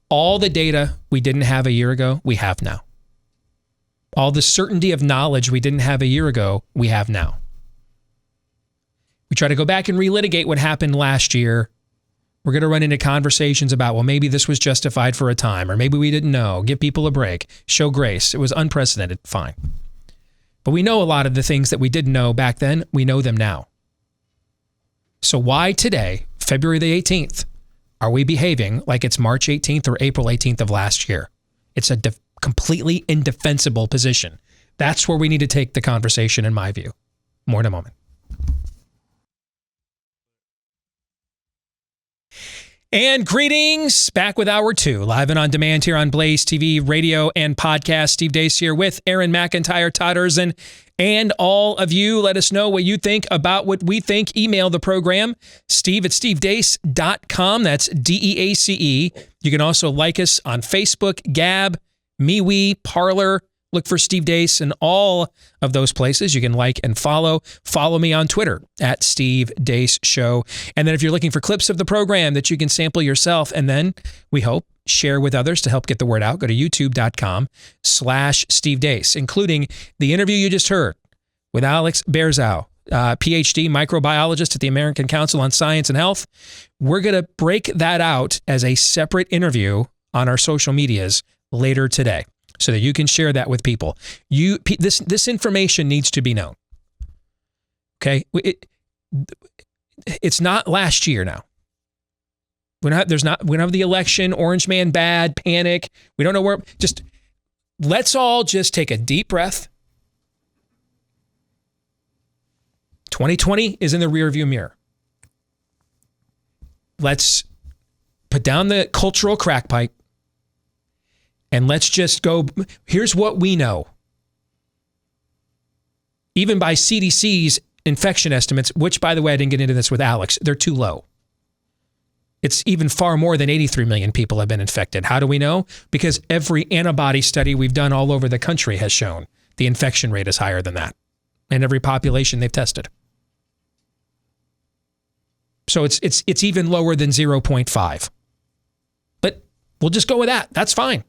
all the data we didn't have a year ago, we have now. All the certainty of knowledge we didn't have a year ago, we have now. We try to go back and relitigate what happened last year. We're going to run into conversations about, well, maybe this was justified for a time, or maybe we didn't know. Give people a break. Show grace. It was unprecedented. Fine. But we know a lot of the things that we didn't know back then. We know them now. So why today, February the 18th, are we behaving like it's March 18th or April 18th of last year? It's a completely indefensible position. That's where we need to take the conversation, in my view. More in a moment. And greetings, back with Hour 2, live and on demand here on Blaze TV, radio, and podcast. Steve Deace here with Aaron McIntyre, Todd Erzin, and all of you. Let us know what you think about what we think. Email the program, steve@stevedeace.com. That's DEACE. You can also like us on Facebook, Gab, MeWe, Parler. Look for Steve Deace in all of those places. You can like and follow. Follow me on Twitter at Steve Deace Show. And then if you're looking for clips of the program that you can sample yourself and then, we hope, share with others to help get the word out, go to youtube.com/Steve Deace, including the interview you just heard with Alex Berezow, Ph.D. microbiologist at the American Council on Science and Health. We're going to break that out as a separate interview on our social medias later today, so that you can share that with people. This information needs to be known. Okay? It's not last year now. We don't have the election, orange man bad, panic. We don't know where. Let's all just take a deep breath. 2020 is in the rearview mirror. Let's put down the cultural crack pipe. And let's just go, here's what we know. Even by CDC's infection estimates, which, by the way, I didn't get into this with Alex, they're too low. It's even far more than 83 million people have been infected. How do we know? Because every antibody study we've done all over the country has shown the infection rate is higher than that in every population they've tested. So it's even lower than 0.5. But we'll just go with that. That's fine.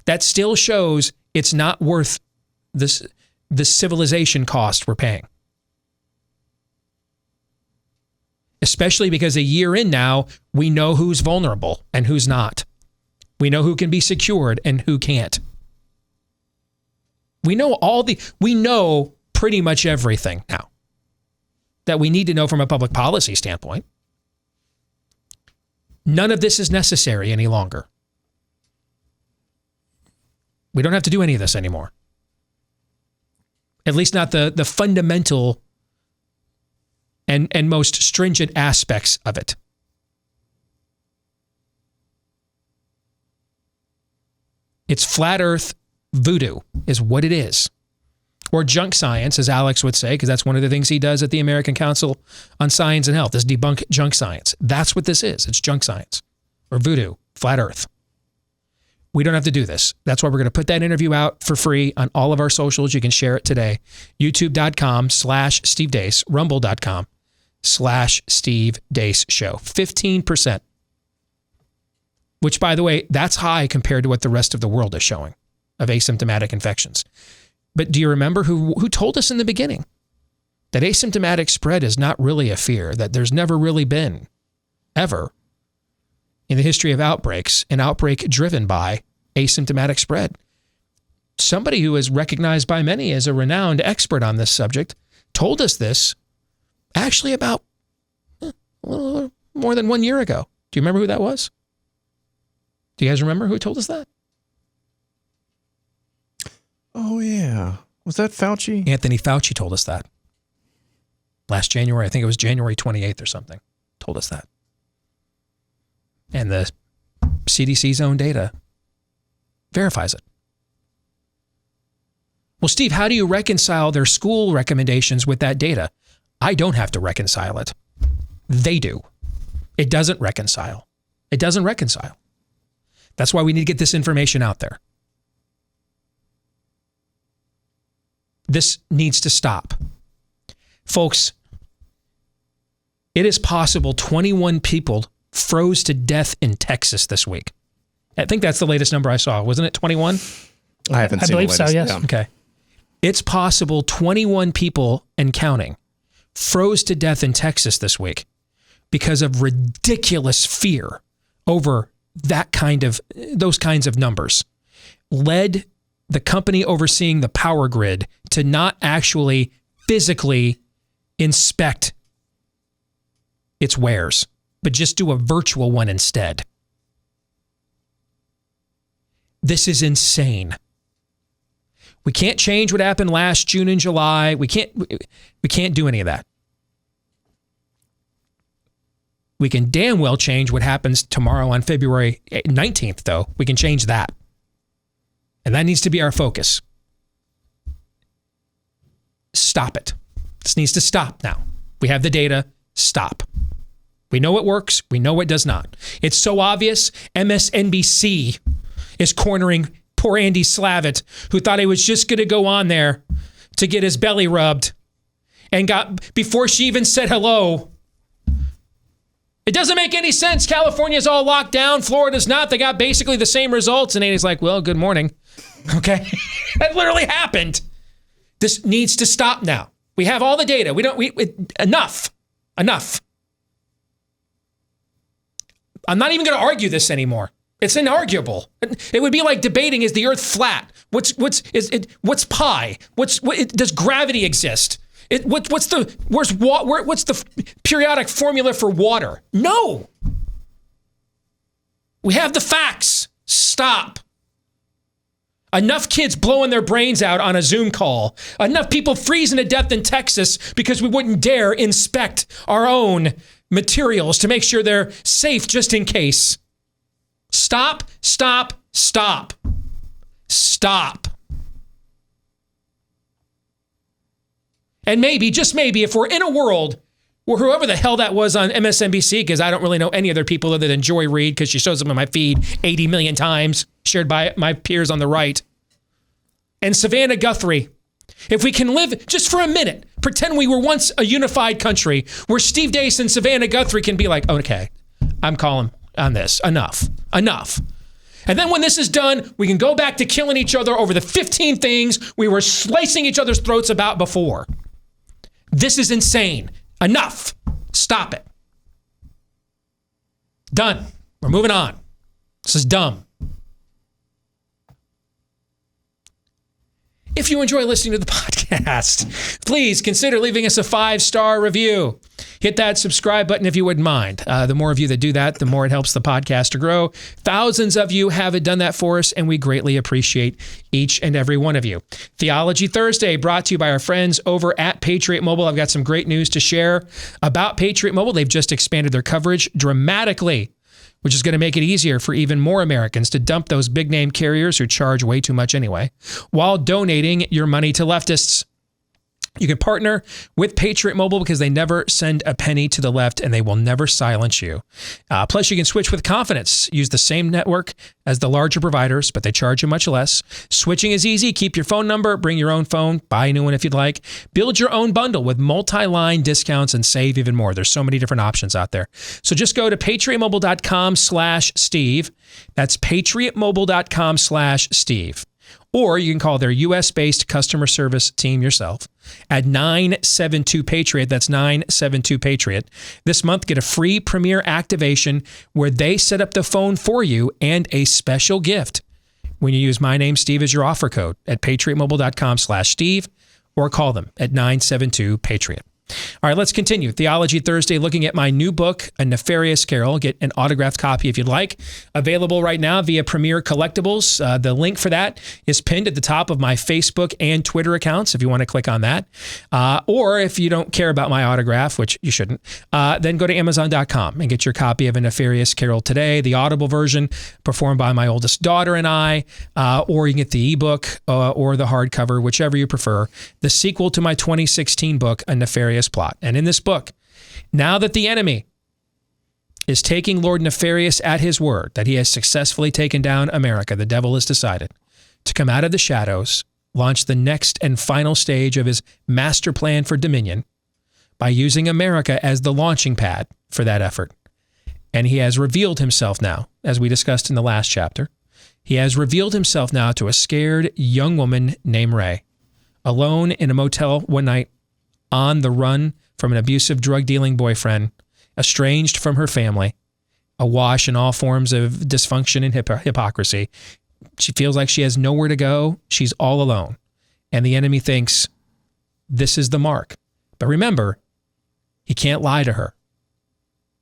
That still shows it's not worth the civilization cost we're paying. Especially because a year in now, we know who's vulnerable and who's not. We know who can be secured and who can't. We know pretty much everything now that we need to know from a public policy standpoint. None of this is necessary any longer. We don't have to do any of this anymore. At least not the fundamental and most stringent aspects of it. It's flat earth voodoo is what it is. Or junk science, as Alex would say, because that's one of the things he does at the American Council on Science and Health, is debunk junk science. That's what this is. It's junk science or voodoo, flat earth. We don't have to do this. That's why we're going to put that interview out for free on all of our socials. You can share it today. YouTube.com/Steve Deace, Rumble.com/Steve Deace Show. 15%. Which, by the way, that's high compared to what the rest of the world is showing of asymptomatic infections. But do you remember who told us in the beginning that asymptomatic spread is not really a fear, that there's never really been, ever, in the history of outbreaks, an outbreak driven by asymptomatic spread? Somebody who is recognized by many as a renowned expert on this subject told us this actually about more than 1 year ago. Do you remember who that was? Do you guys remember who told us that? Oh, yeah. Was that Fauci? Anthony Fauci told us that. Last January, I think it was January 28th or something, told us that. And the CDC's own data verifies it. Well, Steve, how do you reconcile their school recommendations with that data? I don't have to reconcile it. They do. It doesn't reconcile. It doesn't reconcile. That's why we need to get this information out there. This needs to stop. Folks, it is possible 21 people froze to death in Texas this week. I think that's the latest number I saw. Wasn't it 21? I haven't seen the latest. I believe so, yes. Yeah. Okay. It's possible 21 people and counting froze to death in Texas this week because of ridiculous fear over those kinds of numbers. Led the company overseeing the power grid to not actually physically inspect its wares, but just do a virtual one instead. This is insane. We can't change what happened last June and July. We can't do any of that. We can damn well change what happens tomorrow on February 19th, though. We can change that. And that needs to be our focus. Stop it. This needs to stop now. We have the data. Stop. We know it works. We know it does not. It's so obvious. MSNBC is cornering poor Andy Slavitt, who thought he was just going to go on there to get his belly rubbed, and before she even said hello. It doesn't make any sense. California's all locked down. Florida's not. They got basically the same results. And Andy's like, well, good morning. Okay. That literally happened. This needs to stop now. We have all the data. Enough. I'm not even going to argue this anymore. It's inarguable. It would be like debating, is the earth flat? What's pi? Does gravity exist? What's the periodic formula for water? No. We have the facts. Stop. Enough kids blowing their brains out on a Zoom call. Enough people freezing to death in Texas because we wouldn't dare inspect our own materials to make sure they're safe just in case. Stop. And maybe, just maybe, if we're in a world where whoever the hell that was on MSNBC, because I don't really know any other people other than Joy Reid, because she shows up in my feed 80 million times, shared by my peers on the right, and Savannah Guthrie, if we can live just for a minute, pretend we were once a unified country where Steve Deace and Savannah Guthrie can be like, okay, I'm calling on this. Enough. And then when this is done, we can go back to killing each other over the 15 things we were slicing each other's throats about before. This is insane. Enough. Stop it. Done. We're moving on. This is dumb. If you enjoy listening to the podcast, please consider leaving us a 5-star review. Hit that subscribe button if you wouldn't mind. The more of you that do that, the more it helps the podcast to grow. Thousands of you haven't done that for us, and we greatly appreciate each and every one of you. Theology Thursday, brought to you by our friends over at Patriot Mobile. I've got some great news to share about Patriot Mobile. They've just expanded their coverage dramatically, which is going to make it easier for even more Americans to dump those big-name carriers who charge way too much anyway, while donating your money to leftists. You can partner with Patriot Mobile because they never send a penny to the left and they will never silence you. Plus, you can switch with confidence. Use the same network as the larger providers, but they charge you much less. Switching is easy. Keep your phone number, bring your own phone, buy a new one if you'd like. Build your own bundle with multi-line discounts and save even more. There's so many different options out there. So just go to patriotmobile.com/Steve. That's patriotmobile.com/Steve. Or you can call their U.S.-based customer service team yourself at 972-PATRIOT. That's 972-PATRIOT. This month, get a free Premier activation where they set up the phone for you and a special gift when you use my name, Steve, as your offer code at patriotmobile.com/Steve or call them at 972-PATRIOT. All right, let's continue. Theology Thursday, looking at my new book, A Nefarious Carol. Get an autographed copy if you'd like. Available right now via Premier Collectibles. The link for that is pinned at the top of my Facebook and Twitter accounts if you want to click on that. Or if you don't care about my autograph, which you shouldn't, then go to Amazon.com and get your copy of A Nefarious Carol today, the Audible version performed by my oldest daughter and I, or you can get the ebook or the hardcover, whichever you prefer, the sequel to my 2016 book, A Nefarious Plot. And in this book, now that the enemy is taking Lord Nefarious at his word, that he has successfully taken down America, the devil has decided to come out of the shadows, launch the next and final stage of his master plan for dominion by using America as the launching pad for that effort. And he has revealed himself now, as we discussed in the last chapter. He has revealed himself now to a scared young woman named Ray, alone in a motel one night, on the run from an abusive drug-dealing boyfriend, estranged from her family, awash in all forms of dysfunction and hypocrisy. She feels like she has nowhere to go. She's all alone. And the enemy thinks this is the mark. But remember, he can't lie to her.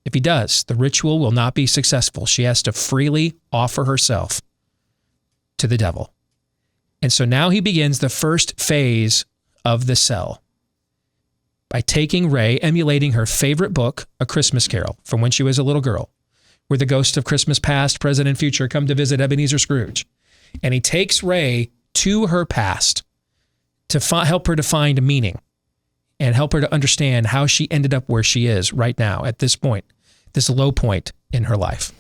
If he does, the ritual will not be successful. She has to freely offer herself to the devil. And so now he begins the first phase of the cell, by taking Ray, emulating her favorite book, A Christmas Carol, from when she was a little girl, where the ghosts of Christmas past, present, and future come to visit Ebenezer Scrooge. And he takes Ray to her past to help her to find meaning and help her to understand how she ended up where she is right now at this point, this low point in her life.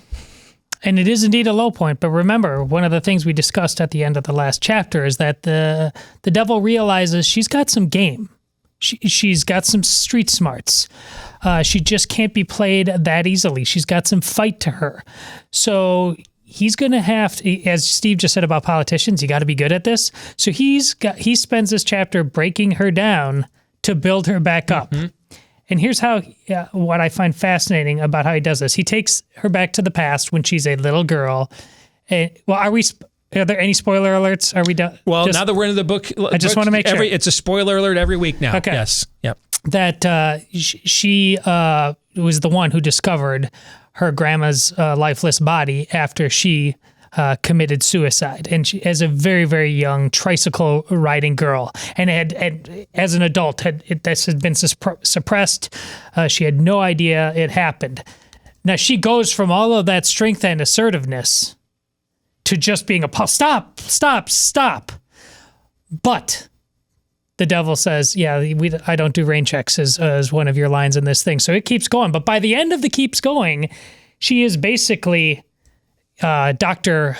And it is indeed a low point. But remember, one of the things we discussed at the end of the last chapter is that the devil realizes she's got some game. She's got some street smarts. She just can't be played that easily. She's got some fight to her. So he's going to have to, as Steve just said about politicians, you got to be good at this. So he spends this chapter breaking her down to build her back up. Mm-hmm. And here's how what I find fascinating about how he does this. He takes her back to the past when she's a little girl. And, are there any spoiler alerts? Are we done? Well, now that we're into the book, I just want to make sure. It's a spoiler alert every week now. Okay. Yes. Yep. That she was the one who discovered her grandma's lifeless body after she committed suicide. And she, as a very, very young tricycle riding girl, and had as an adult, this had been suppressed. She had no idea it happened. Now she goes from all of that strength and assertiveness to just being stop. But the devil says, I don't do rain checks as one of your lines in this thing. So it keeps going. But by the end of the keeps going, she is basically Dr.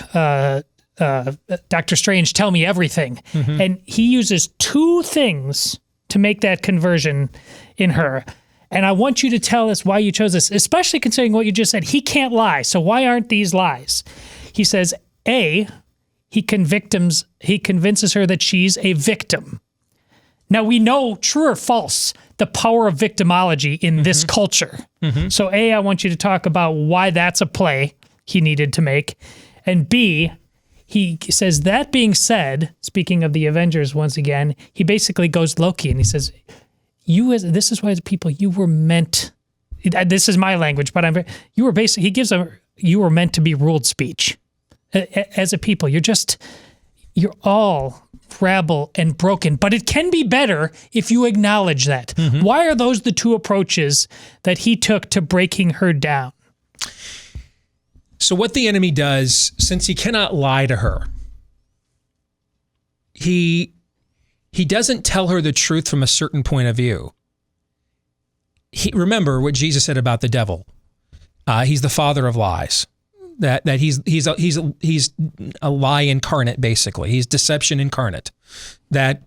Strange, tell me everything. Mm-hmm. And he uses two things to make that conversion in her. And I want you to tell us why you chose this, especially considering what you just said. He can't lie. So why aren't these lies? He says, A, he convinces her that she's a victim. Now we know, true or false, the power of victimology in this culture. Mm-hmm. So A, I want you to talk about why that's a play he needed to make. And B, he says, that being said, speaking of the Avengers once again, he basically goes Loki and he says, this is why the people you were meant, this is my language, but he gives you were meant to be ruled speech. As a people, you're all rabble and broken, but it can be better if you acknowledge that. Mm-hmm. Why are those the two approaches that he took to breaking her down? So what the enemy does, since he cannot lie to her, he he doesn't tell her the truth from a certain point of view. Remember what Jesus said about the devil. He's the father of lies. That he's a lie incarnate, basically. He's deception incarnate. That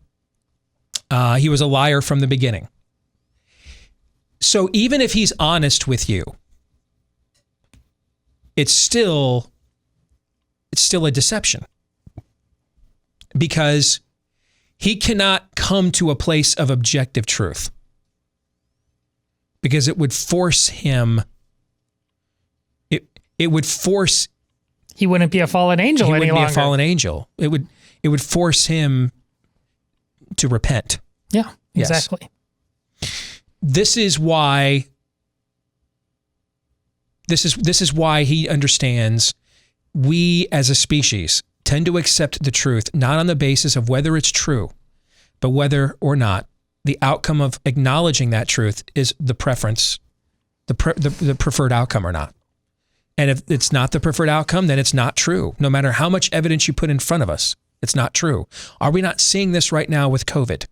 he was a liar from the beginning. So even if he's honest with you, it's still a deception, because he cannot come to a place of objective truth, because it would force him. It would force. He wouldn't be a fallen angel any longer. He wouldn't be a fallen angel. It would force him to repent. Yeah, exactly. Yes. This is why he understands we as a species tend to accept the truth not on the basis of whether it's true, but whether or not the outcome of acknowledging that truth is the preference, the preferred outcome or not. And if it's not the preferred outcome, then it's not true. No matter how much evidence you put in front of us, it's not true. Are we not seeing this right now with COVID?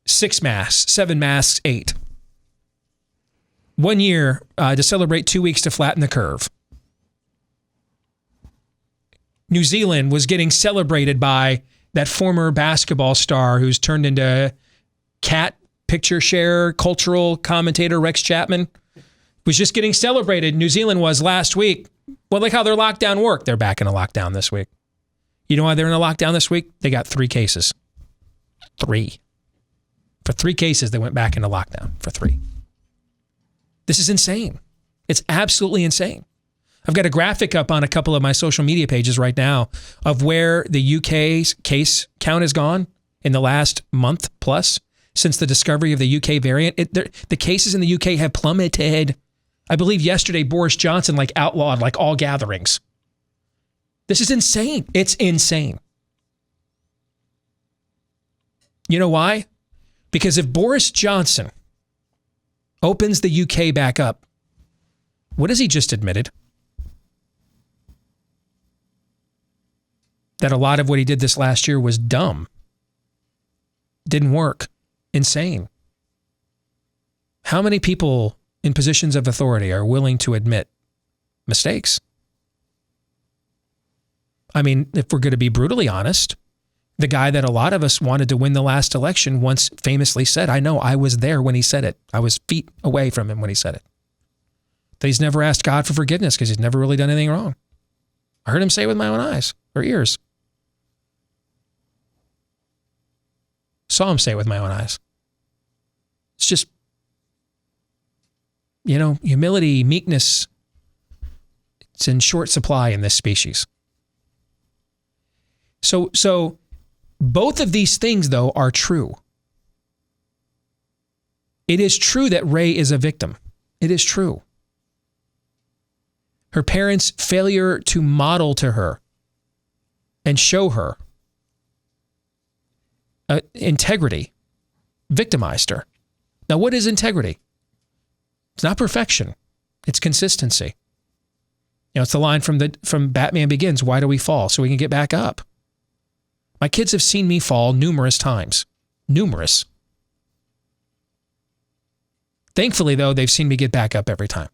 6 masks, 7 masks, 8. 1 year to celebrate 2 weeks to flatten the curve. New Zealand was getting celebrated by that former basketball star who's turned into cat picture share cultural commentator Rex Chapman. Was just getting celebrated. New Zealand was last week. Well, look how their lockdown worked. They're back in a lockdown this week. You know why they're in a lockdown this week? They got 3 cases. 3. For 3 cases, they went back into lockdown for 3. This is insane. It's absolutely insane. I've got a graphic up on a couple of my social media pages right now of where the UK's case count has gone in the last month plus since the discovery of the UK variant. The cases in the UK have plummeted. I believe yesterday Boris Johnson outlawed all gatherings. This is insane. It's insane. You know why? Because if Boris Johnson opens the UK back up, what has he just admitted? That a lot of what he did this last year was dumb. Didn't work. Insane. How many people in positions of authority are willing to admit mistakes? I mean, if we're going to be brutally honest, the guy that a lot of us wanted to win the last election once famously said, I know, I was there when he said it. I was feet away from him when he said it. That he's never asked God for forgiveness because he's never really done anything wrong. I heard him say it with my own eyes or ears. Saw him say it with my own eyes. It's just, humility, meekness, it's in short supply in this species. So both of these things, though, are true. It is true that Ray is a victim. It is true. Her parents' failure to model to her and show her integrity victimized her. Now, what is integrity? It's not perfection. It's consistency. It's the line from Batman Begins, why do we fall? So we can get back up. My kids have seen me fall numerous times. Numerous. Thankfully, though, they've seen me get back up every time.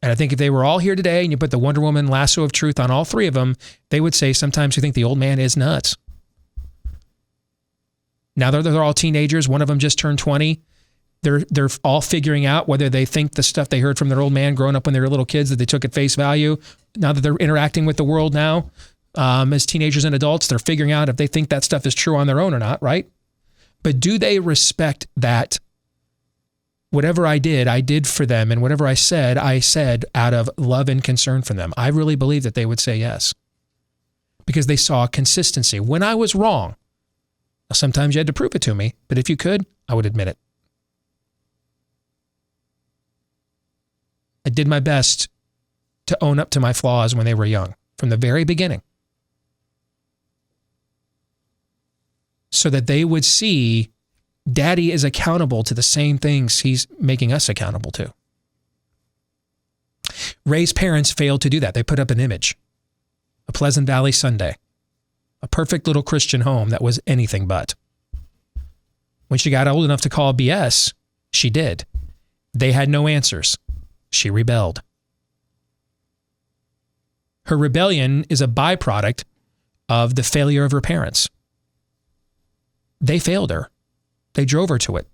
And I think if they were all here today and you put the Wonder Woman lasso of truth on all 3 of them, they would say sometimes you think the old man is nuts. Now they're all teenagers. One of them just turned 20. They're all figuring out whether they think the stuff they heard from their old man growing up when they were little kids that they took at face value. Now that they're interacting with the world now, as teenagers and adults, they're figuring out if they think that stuff is true on their own or not, right? But do they respect that whatever I did for them, and whatever I said out of love and concern for them? I really believe that they would say yes. Because they saw consistency. When I was wrong, sometimes you had to prove it to me, but if you could, I would admit it. I did my best to own up to my flaws when they were young, from the very beginning. So that they would see Daddy is accountable to the same things he's making us accountable to. Ray's parents failed to do that. They put up an image. a Pleasant Valley Sunday, a perfect little Christian home that was anything but. When she got old enough to call BS, she did. They had no answers. She rebelled. Her rebellion is a byproduct of the failure of her parents. They failed her. They drove her to it.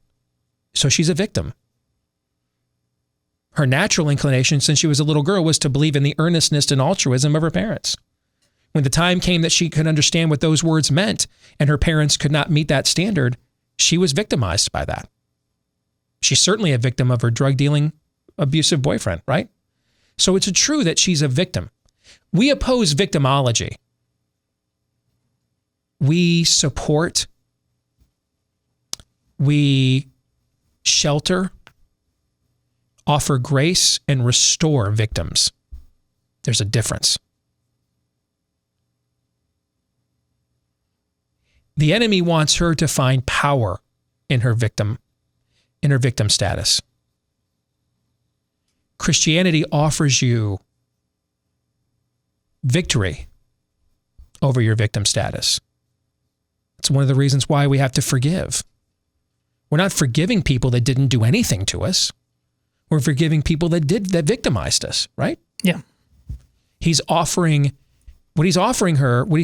So she's a victim. Her natural inclination since she was a little girl was to believe in the earnestness and altruism of her parents. When the time came that she could understand what those words meant and her parents could not meet that standard, she was victimized by that. She's certainly a victim of her drug-dealing, abusive boyfriend, right? So it's true that she's a victim. We oppose victimology. We support, we shelter, offer grace, and restore victims. There's a difference. The enemy wants her to find power in her victim status. Christianity offers you victory over your victim status. It's one of the reasons why we have to forgive. We're not forgiving people that didn't do anything to us. We're forgiving people that victimized us, right? Yeah. What he's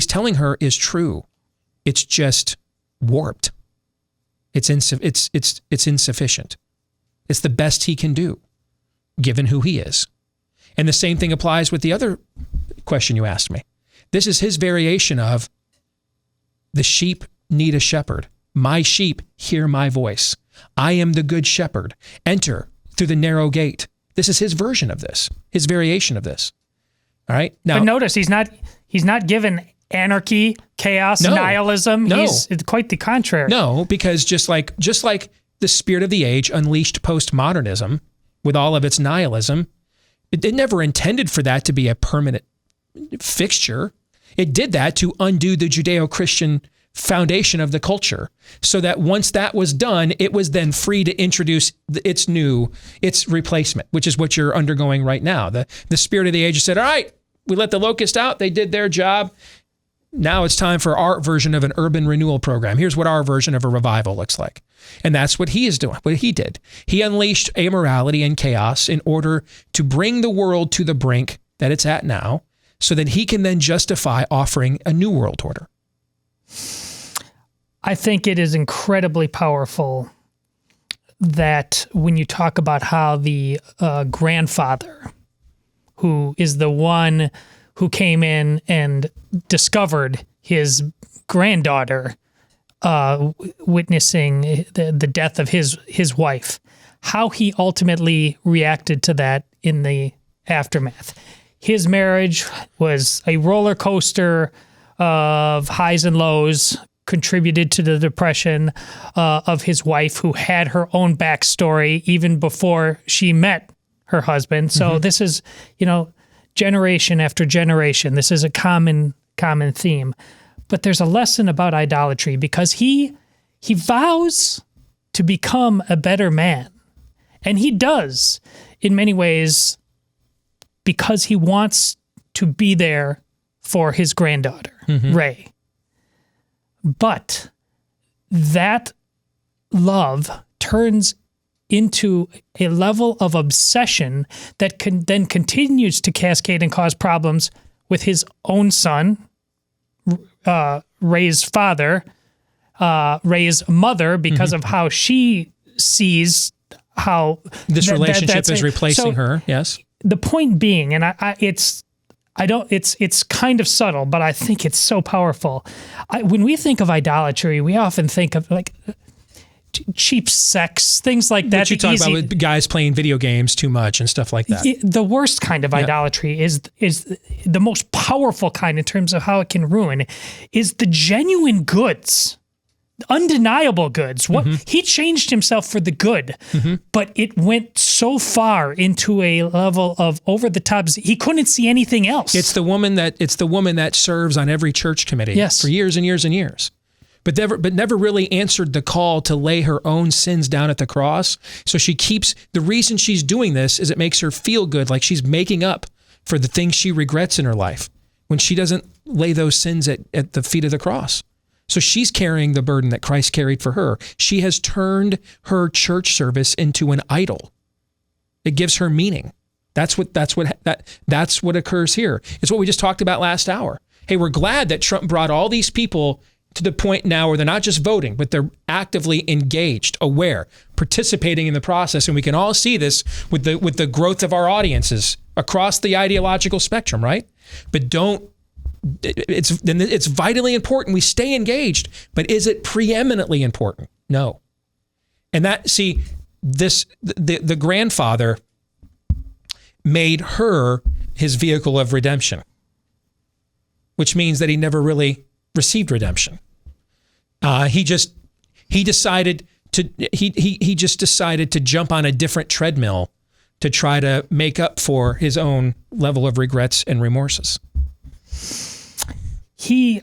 telling her is true. It's just warped. It's insufficient. It's the best he can do, given who he is. And the same thing applies with the other question you asked me. This is his variation of the sheep need a shepherd. My sheep hear my voice. I am the good shepherd. Enter through the narrow gate. This is his version of this, his variation of this. All right. Now, but notice he's not given anarchy, chaos, nihilism. No. He's quite the contrary. No, because just like the spirit of the age unleashed postmodernism with all of its nihilism, it never intended for that to be a permanent fixture. It did that to undo the Judeo-Christian foundation of the culture, so that once that was done, it was then free to introduce its replacement, which is what you're undergoing right now. The spirit of the age said, all right, we let the locust out. They did their job. Now it's time for our version of an urban renewal program. Here's what our version of a revival looks like. And that's what he is doing, what he did. He unleashed amorality and chaos in order to bring the world to the brink that it's at now, so that he can then justify offering a new world order. I think it is incredibly powerful that when you talk about how the grandfather, who is the one who came in and discovered his granddaughter witnessing the death of his wife, how he ultimately reacted to that in the aftermath. His marriage was a roller coaster of highs and lows, contributed to the depression of his wife, who had her own backstory even before she met her husband. So this is, generation after generation. This is a common theme. But there's a lesson about idolatry, because he vows to become a better man. And he does, in many ways, because he wants to be there for his granddaughter, Ray. But that love turns into a level of obsession that then continues to cascade and cause problems with his own son, Ray's father, Ray's mother, because of how she sees how this relationship is replacing her. Yes. The point being, and it's kind of subtle, but I think it's so powerful. When we think of idolatry, we often think of like cheap sex, things like that. What you talk about with guys playing video games too much and stuff like that. The worst kind of idolatry is the most powerful kind in terms of how it can ruin, is the genuine goods. Undeniable goods. What he changed himself for the good, but it went so far into a level of over the top. He couldn't see anything else. It's the woman that serves on every church committee for years and years and years, but never really answered the call to lay her own sins down at the cross. So the reason she's doing this is it makes her feel good, like she's making up for the things she regrets in her life. when she doesn't lay those sins at the feet of the cross. So she's carrying the burden that Christ carried for her. She has turned her church service into an idol. It gives her meaning. That's what occurs here. It's what we just talked about last hour. Hey, we're glad that Trump brought all these people to the point now where they're not just voting, but they're actively engaged, aware, participating in the process. And we can all see this with the growth of our audiences across the ideological spectrum, right? But it's vitally important we stay engaged, but is it preeminently important? No. And the grandfather made her his vehicle of redemption, which means that he never really received redemption. He just decided to jump on a different treadmill to try to make up for his own level of regrets and remorses. The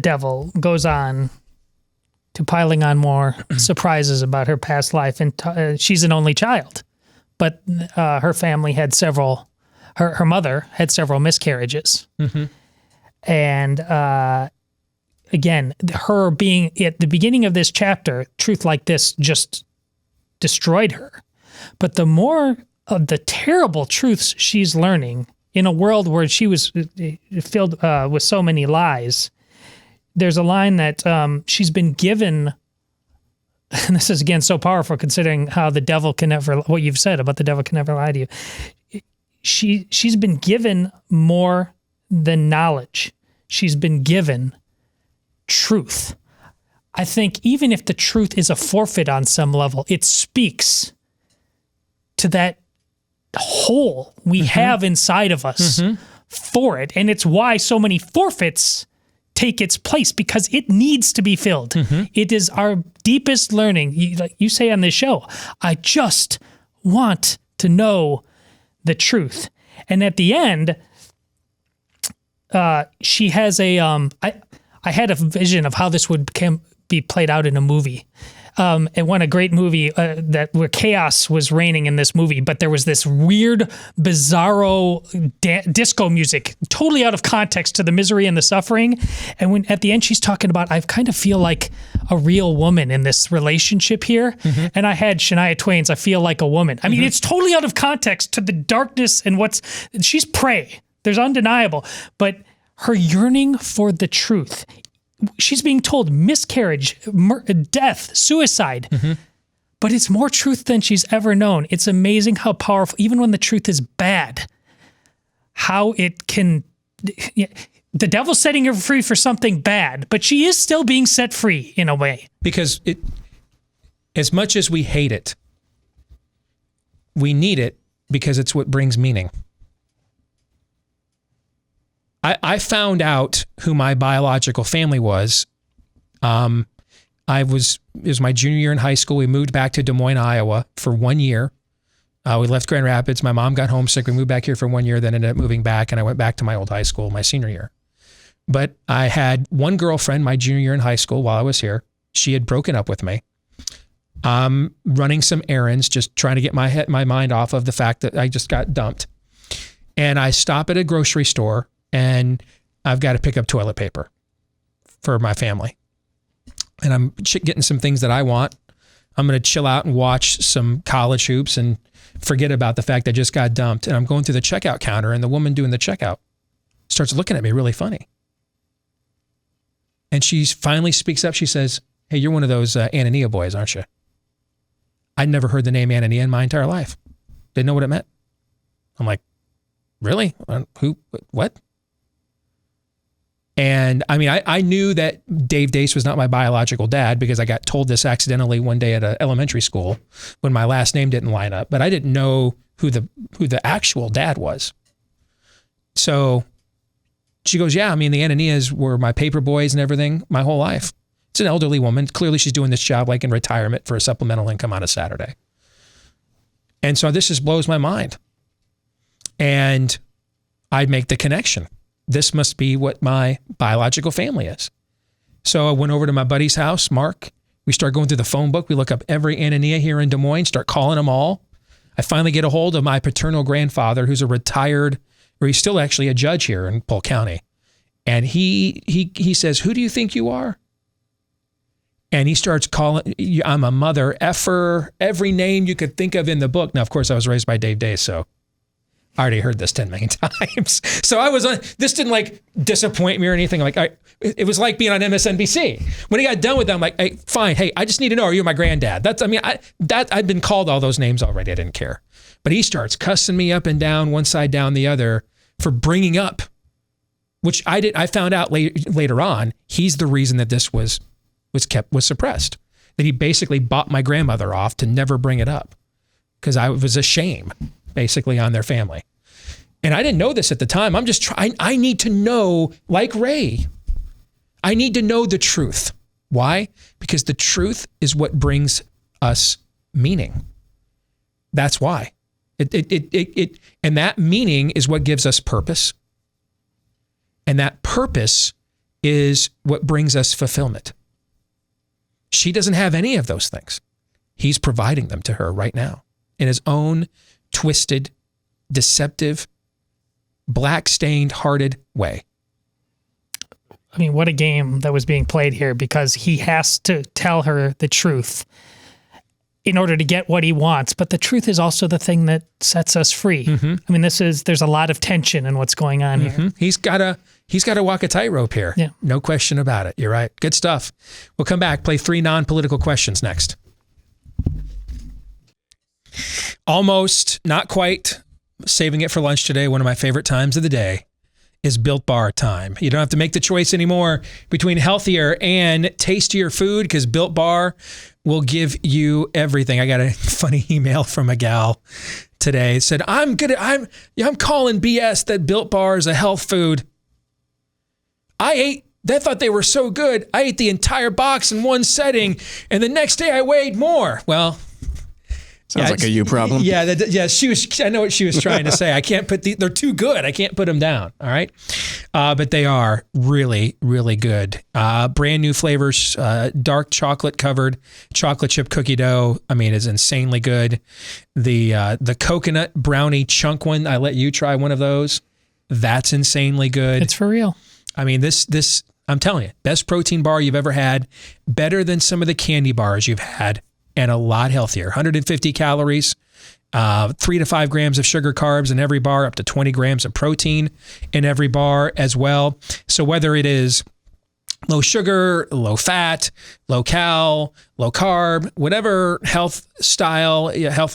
devil goes on to piling on more surprises about her past life. And she's an only child, but her family had her mother had several miscarriages. Mm-hmm. And again, her being at the beginning of this chapter, truth like this just destroyed her. But the more of the terrible truths she's learning in a world where she was filled with so many lies, there's a line that she's been given, and this is again so powerful considering how the devil can never, what you've said about the devil can never lie to you. She's been given more than knowledge. She's been given truth. I think even if the truth is a forfeit on some level, it speaks to that hole we have inside of us for it. And it's why so many forfeits take its place, because it needs to be filled. It is our deepest learning. Like you say on this show, I just want to know the truth. And at the end, she has I had a vision of how this would be played out in a movie. It won a great movie where chaos was reigning in this movie, but there was this weird, bizarro disco music, totally out of context to the misery and the suffering. And when at the end she's talking about, I kind of feel like a real woman in this relationship here. And I had Shania Twain's I Feel Like a Woman. I mean, it's totally out of context to the darkness and she's prey. There's undeniable. But her yearning for the truth, she's being told miscarriage, death, suicide, but it's more truth than she's ever known. It's amazing how powerful, even when the truth is bad, how it can, the devil's setting her free for something bad, but she is still being set free in a way. Because as much as we hate it, we need it because it's what brings meaning. I found out who my biological family was. It was my junior year in high school. We moved back to Des Moines, Iowa for 1 year. We left Grand Rapids. My mom got homesick. We moved back here for 1 year, then ended up moving back, and I went back to my old high school my senior year. But I had one girlfriend my junior year in high school while I was here. She had broken up with me. Running some errands, just trying to get my mind off of the fact that I just got dumped. And I stop at a grocery store, and I've got to pick up toilet paper for my family. And I'm getting some things that I want. I'm going to chill out and watch some college hoops and forget about the fact I just got dumped. And I'm going through the checkout counter, and the woman doing the checkout starts looking at me really funny. And she finally speaks up. She says, "Hey, you're one of those Anania boys, aren't you?" I'd never heard the name Anania in my entire life. Didn't know what it meant. I'm like, really? Who? What? And I mean, I knew that Dave Deace was not my biological dad because I got told this accidentally one day at an elementary school when my last name didn't line up, but I didn't know who the actual dad was. So she goes, "Yeah, I mean, the Ananias were my paper boys and everything my whole life." It's an elderly woman. Clearly she's doing this job like in retirement for a supplemental income on a Saturday. And so this just blows my mind. And I make the connection. This must be what my biological family is. So I went over to my buddy's house, Mark. We start going through the phone book. We look up every Anania here in Des Moines, start calling them all. I finally get a hold of my paternal grandfather, who's a retired or he's still actually a judge here in Polk County. And he says, "Who do you think you are?" And he starts calling, "I'm a mother effer," every name you could think of in the book. Now, of course, I was raised by Dave Deace, so I already heard this 10 million times. So I was on, this didn't like disappoint me or anything. Like it was like being on MSNBC. When he got done with that, I'm like, "Hey, fine. Hey, I just need to know, are you my granddad?" I'd been called all those names already. I didn't care. But he starts cussing me up and down, one side down the other, for bringing up, which I found out later on, he's the reason that this was suppressed. That he basically bought my grandmother off to never bring it up because I was a shame, basically, on their family. And I didn't know this at the time. I'm just trying. I need to know, like Ray, I need to know the truth. Why? Because the truth is what brings us meaning. That's why. And that meaning is what gives us purpose. And that purpose is what brings us fulfillment. She doesn't have any of those things. He's providing them to her right now in his own twisted, deceptive, black-stained, hearted way. I mean, what a game that was being played here, because he has to tell her the truth in order to get what he wants. But the truth is also the thing that sets us free. Mm-hmm. I mean, there's a lot of tension in what's going on here. He's got to walk a tightrope here. Yeah. No question about it. You're right. Good stuff. We'll come back, play 3 non-political questions next. Almost, not quite, saving it for lunch today. One of my favorite times of the day is Built Bar time. You don't have to make the choice anymore between healthier and tastier food, because Built Bar will give you everything. I got a funny email from a gal today. It said, I'm calling BS that Built Bar is a health food. I thought they were so good. I ate the entire box in one setting, and the next day I weighed more. Well, sounds like a you problem. Yeah, I know what she was trying to say. I can't put they're too good. I can't put them down. All right, but they are really, really good. Brand new flavors. Dark chocolate covered chocolate chip cookie dough. I mean, it's insanely good. The coconut brownie chunk one. I let you try one of those. That's insanely good. It's for real. I mean, this. I'm telling you, best protein bar you've ever had. Better than some of the candy bars you've had. And a lot healthier. 150 calories, 3 to 5 grams of sugar carbs in every bar, up to 20 grams of protein in every bar as well. So whether it is low sugar, low fat, low cal, low carb, whatever health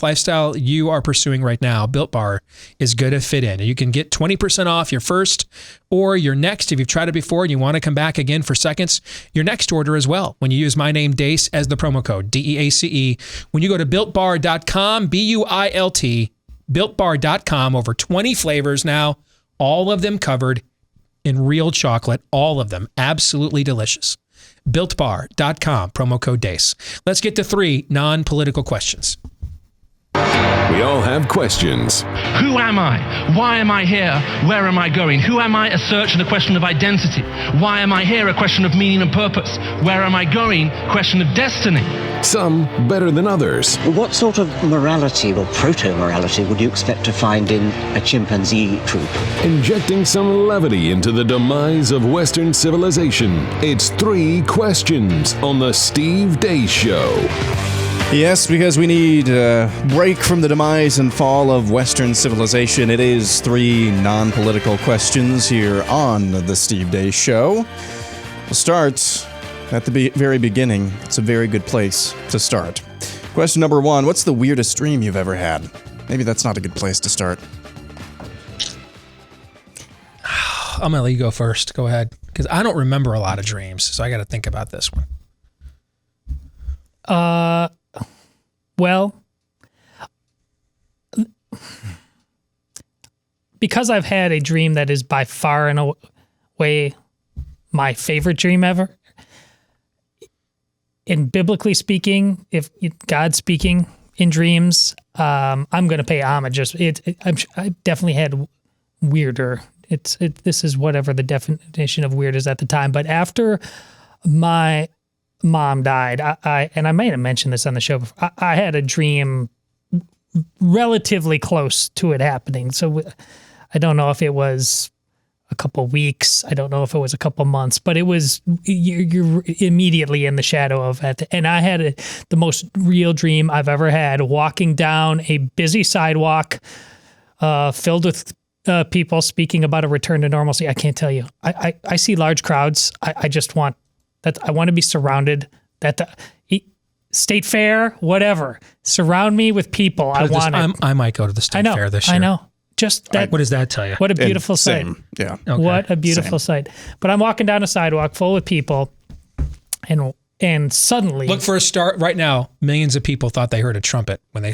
lifestyle you are pursuing right now, Built Bar is good to fit in. You can get 20% off your first or your next, if you've tried it before and you want to come back again for seconds, your next order as well. When you use my name, Deace, as the promo code, DEACE. When you go to BuiltBar.com, BUILT, BuiltBar.com, over 20 flavors now, all of them covered in real chocolate, all of them absolutely delicious. BuiltBar.com, promo code DEACE. Let's get to 3 non-political questions. We all have questions. Who am I? Why am I here? Where am I going? Who am I? A search and a question of identity. Why am I here? A question of meaning and purpose. Where am I going? Question of destiny. Some better than others. What sort of morality or proto-morality would you expect to find in a chimpanzee troop? Injecting some levity into the demise of Western civilization. It's 3 questions on the Steve Deace Show. Yes, because we need a break from the demise and fall of Western civilization. It is 3 non-political questions here on the Steve Deace Show. We'll start at the very beginning. It's a very good place to start. Question number 1, what's the weirdest dream you've ever had? Maybe that's not a good place to start. I'm going to let you go first. Go ahead. Because I don't remember a lot of dreams, so I got to think about this one. Well, because I've had a dream that is by far and away my favorite dream ever, and biblically speaking, if God's speaking in dreams, I'm going to pay homage. I definitely had weirder. This is whatever the definition of weird is at the time. But after my mom died, I may have mentioned this on the show before, I had a dream relatively close to it happening. So I don't know if it was a couple weeks. I don't know if it was a couple months, but it was, you're immediately in the shadow of it. And I had the most real dream I've ever had, walking down a busy sidewalk filled with people speaking about a return to normalcy. I can't tell you. I see large crowds. I just want that. I want to be surrounded. State Fair, whatever. Surround me with people. I might go to the State Fair this year. I know. Just that. What does that tell you? What a beautiful sight. Yeah. Okay. What a beautiful sight. But I'm walking down a sidewalk full of people, and suddenly look for a start right now. Millions of people thought they heard a trumpet when I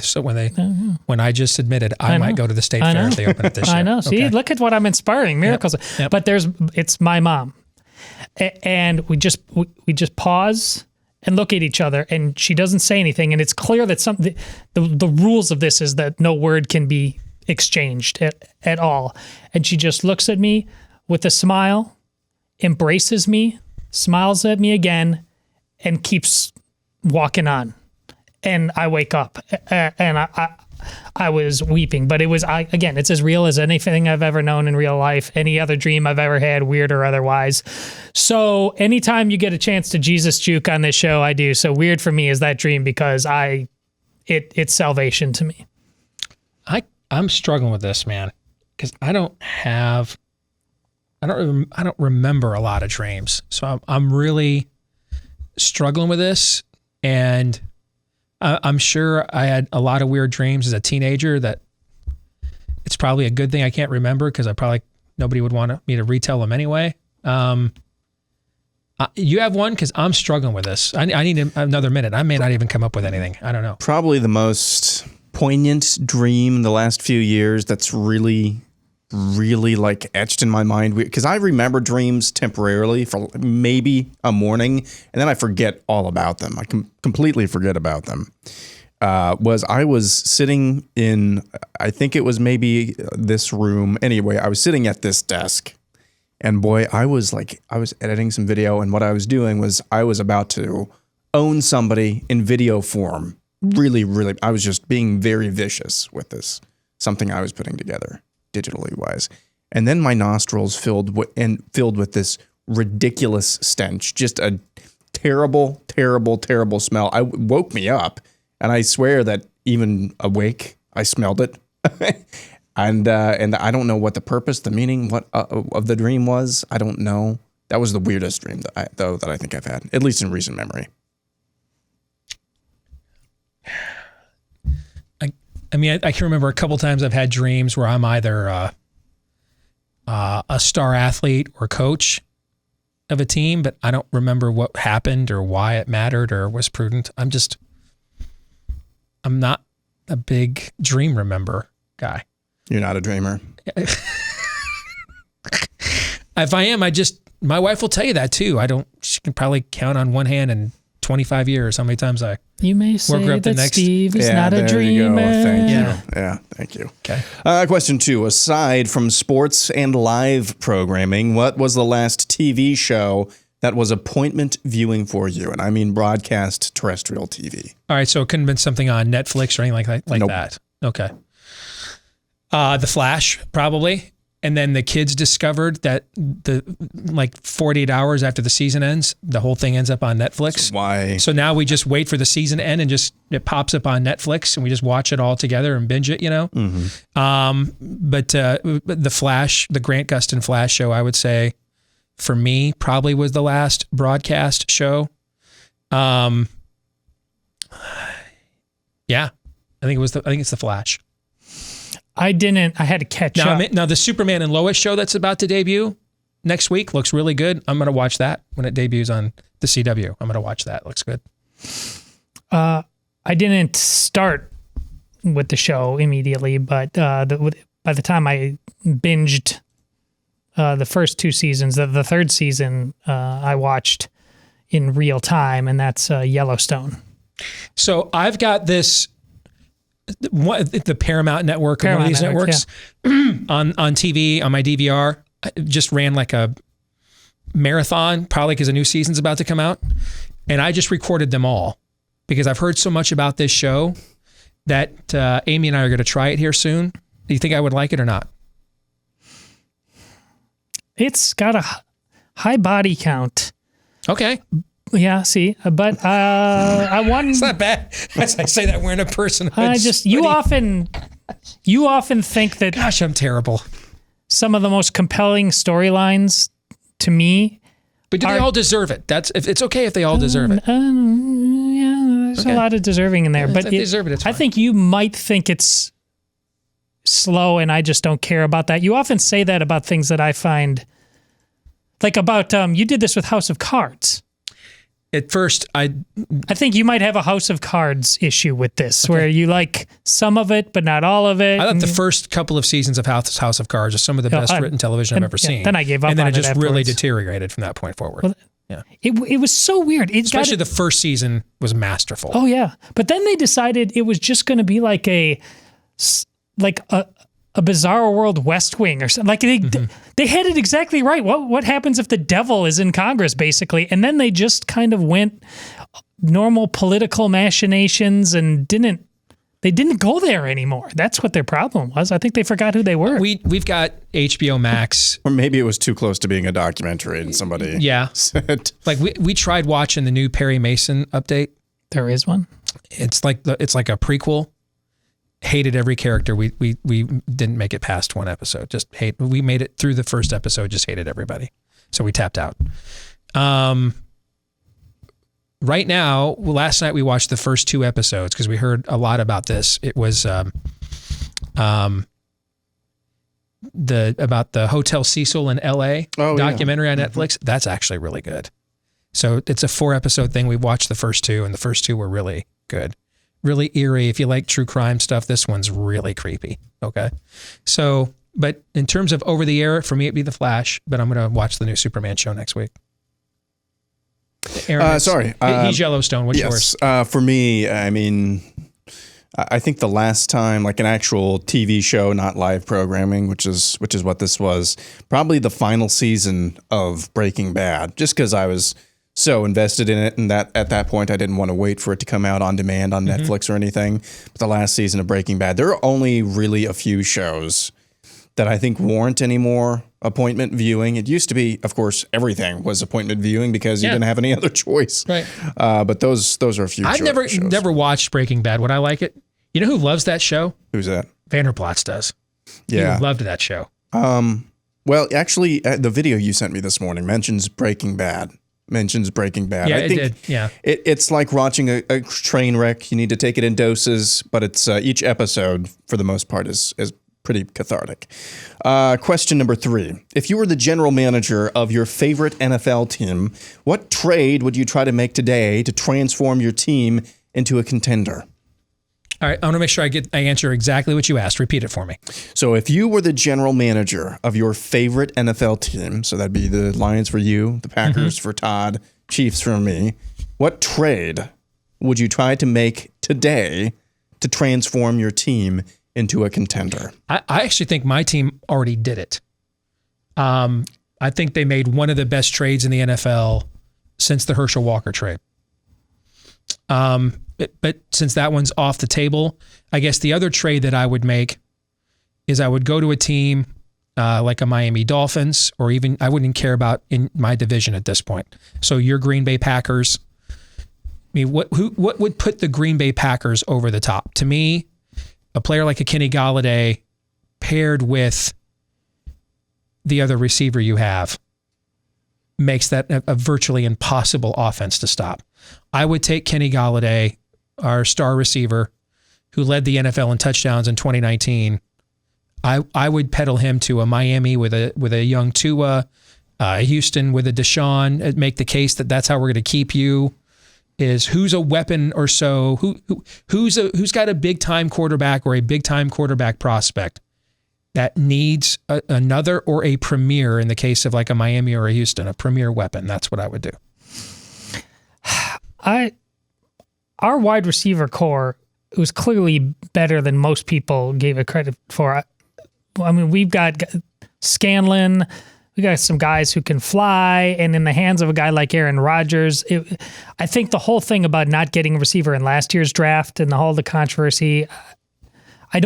just admitted I might go to the State Fair if they open it this year. I know. See, look at what I'm inspiring. Miracles. Yep. But it's my mom, and we just pause and look at each other, and she doesn't say anything, and it's clear that the rules of this is that no word can be exchanged at all. And she just looks at me with a smile, embraces me, smiles at me again, and keeps walking on. And I wake up, and I was weeping, but again, it's as real as anything I've ever known in real life, any other dream I've ever had, weird or otherwise. So anytime you get a chance to Jesus juke on this show, I do. So weird for me is that dream, because it's salvation to me. I'm struggling with this, man, because I don't remember a lot of dreams. So I'm really struggling with this, and I'm sure I had a lot of weird dreams as a teenager that it's probably a good thing I can't remember, because nobody would want me to retell them anyway. You have one? Because I'm struggling with this. I need another minute. I may not even come up with anything. I don't know. Probably the most poignant dream in the last few years that's really, really like etched in my mind, because I remember dreams temporarily for maybe a morning, and then I forget all about them. I completely forget about them. I was sitting in, I think it was maybe this room. Anyway, I was sitting at this desk, and boy, I was editing some video, and what I was doing was I was about to own somebody in video form. Really, really, I was just being very vicious with this, something I was putting together digitally wise. And then my nostrils filled with this ridiculous stench, just a terrible, terrible, terrible smell. It woke me up, and I swear that even awake, I smelled it. and I don't know what the purpose, the meaning of the dream was. I don't know. That was the weirdest dream that I think I've had, at least in recent memory. I mean, I can remember a couple times I've had dreams where I'm either a star athlete or coach of a team, but I don't remember what happened or why it mattered or was prudent. I'm not a big dream remember guy. You're not a dreamer. If I am, my wife will tell you that too. She can probably count on one hand in 25 years how many times You may say that Steve is not a dreamer. Thank you. Yeah, thank you. Okay. Question 2. Aside from sports and live programming, what was the last TV show that was appointment viewing for you? And I mean broadcast terrestrial TV. All right, so it couldn't have been something on Netflix or anything like Nope. that. Okay. The Flash, probably. And then the kids discovered that 48 hours after the season ends, the whole thing ends up on Netflix. Why? So now we just wait for the season to end, and it pops up on Netflix, and we just watch it all together and binge it, you know? Mm-hmm. But the Flash, the Grant Gustin Flash show, I would say, for me, probably was the last broadcast show. Yeah, I think it's the Flash. I had to catch up. Now, the Superman and Lois show that's about to debut next week looks really good. I'm going to watch that when it debuts on the CW. I'm going to watch that. Looks good. I didn't start with the show immediately, but by the time I binged the first 2 seasons, the third season I watched in real time, and that's Yellowstone. So I've got this... the Paramount Network or one of these networks on TV on my DVR. I just ran like a marathon, probably because a new season's about to come out, and I just recorded them all because I've heard so much about this show that Amy and I are going to try it here soon. Do you think I would like it or not? It's got a high body count. Okay. Yeah, see, but I want. It's not bad. As I say that, wearing a personhood. You often think that. Gosh, I'm terrible. Some of the most compelling storylines, to me. But do they all deserve it? It's okay if they all deserve it. Yeah, there's a lot of deserving in there, but if they deserve it. It's fine. I think you might think it's slow, and I just don't care about that. You often say that about things that I find, like about you did this with House of Cards. At first, I think you might have a House of Cards issue with this, where you like some of it, but not all of it. I thought the first couple of seasons of House of Cards are some of the best written television I've ever seen. Then I gave up on it. And then it just afterwards. really deteriorated from that point forward. Well, yeah. It was so weird. Especially the first season was masterful. Oh, yeah. But then they decided it was just going to be like a Bizarre World West Wing or something. Like they had it exactly right. What happens if the devil is in Congress, basically? And then they just kind of went normal political machinations and didn't go there anymore. That's what their problem was. I think they forgot who they were. We've got HBO Max. Or maybe it was too close to being a documentary and somebody said. Like we tried watching the new Perry Mason update. There is one. It's like a prequel. Hated every character. We didn't make it past one episode. We made it through the first episode, just hated everybody. So we tapped out. Right now, last night we watched the first 2 episodes because we heard a lot about this. It was about the Hotel Cecil in LA documentary on Netflix. That's actually really good. So it's a 4-episode thing. We watched the first 2, and the first 2 were really good. Really eerie. If you like true crime stuff, this one's really creepy. Okay. So, but in terms of over the air, for me, it'd be The Flash, but I'm going to watch the new Superman show next week. Aaron, he's Yellowstone. What's yours? For me, I mean, I think the last time, like an actual TV show, not live programming, which is what this was, probably the final season of Breaking Bad, just because I was so invested in it, and that at that point I didn't want to wait for it to come out on demand on Netflix or anything. But the last season of Breaking Bad, there are only really a few shows that I think warrant any more appointment viewing. It used to be, of course, everything was appointment viewing because you didn't have any other choice. Right. But those are a few. I've never watched Breaking Bad. Would I like it? You know who loves that show? Who's that? Vanderplatz does. Yeah. He loved that show. Well, actually, the video you sent me this morning mentions Breaking Bad. Yeah, I think it did. Yeah. It's like watching a train wreck. You need to take it in doses, but it's each episode, for the most part, is pretty cathartic. Question number 3. If you were the general manager of your favorite NFL team, what trade would you try to make today to transform your team into a contender? All right, I want to make sure I answer exactly what you asked. Repeat it for me. So if you were the general manager of your favorite NFL team, so that'd be the Lions for you, the Packers for Todd, Chiefs for me, what trade would you try to make today to transform your team into a contender? I actually think my team already did it. I think they made one of the best trades in the NFL since the Herschel Walker trade. But since that one's off the table, I guess the other trade that I would make is I would go to a team like a Miami Dolphins, or even I wouldn't care about in my division at this point. So your Green Bay Packers. I mean, what would put the Green Bay Packers over the top? To me, a player like a Kenny Golladay paired with the other receiver you have makes that a virtually impossible offense to stop. I would take Kenny Golladay, our star receiver, who led the NFL in touchdowns in 2019. I would peddle him to a Miami with a young Tua, Houston with a Deshaun, make the case that that's how we're going to keep you. Is who's a weapon or so, who's got a big time quarterback or a big time quarterback prospect that needs another or a premier, in the case of like a Miami or a Houston, a premier weapon. That's what I would do. Our wide receiver core was clearly better than most people gave it credit for. I mean, we've got Scanlon, we got some guys who can fly, and in the hands of a guy like Aaron Rodgers, I think the whole thing about not getting a receiver in last year's draft and the controversy, I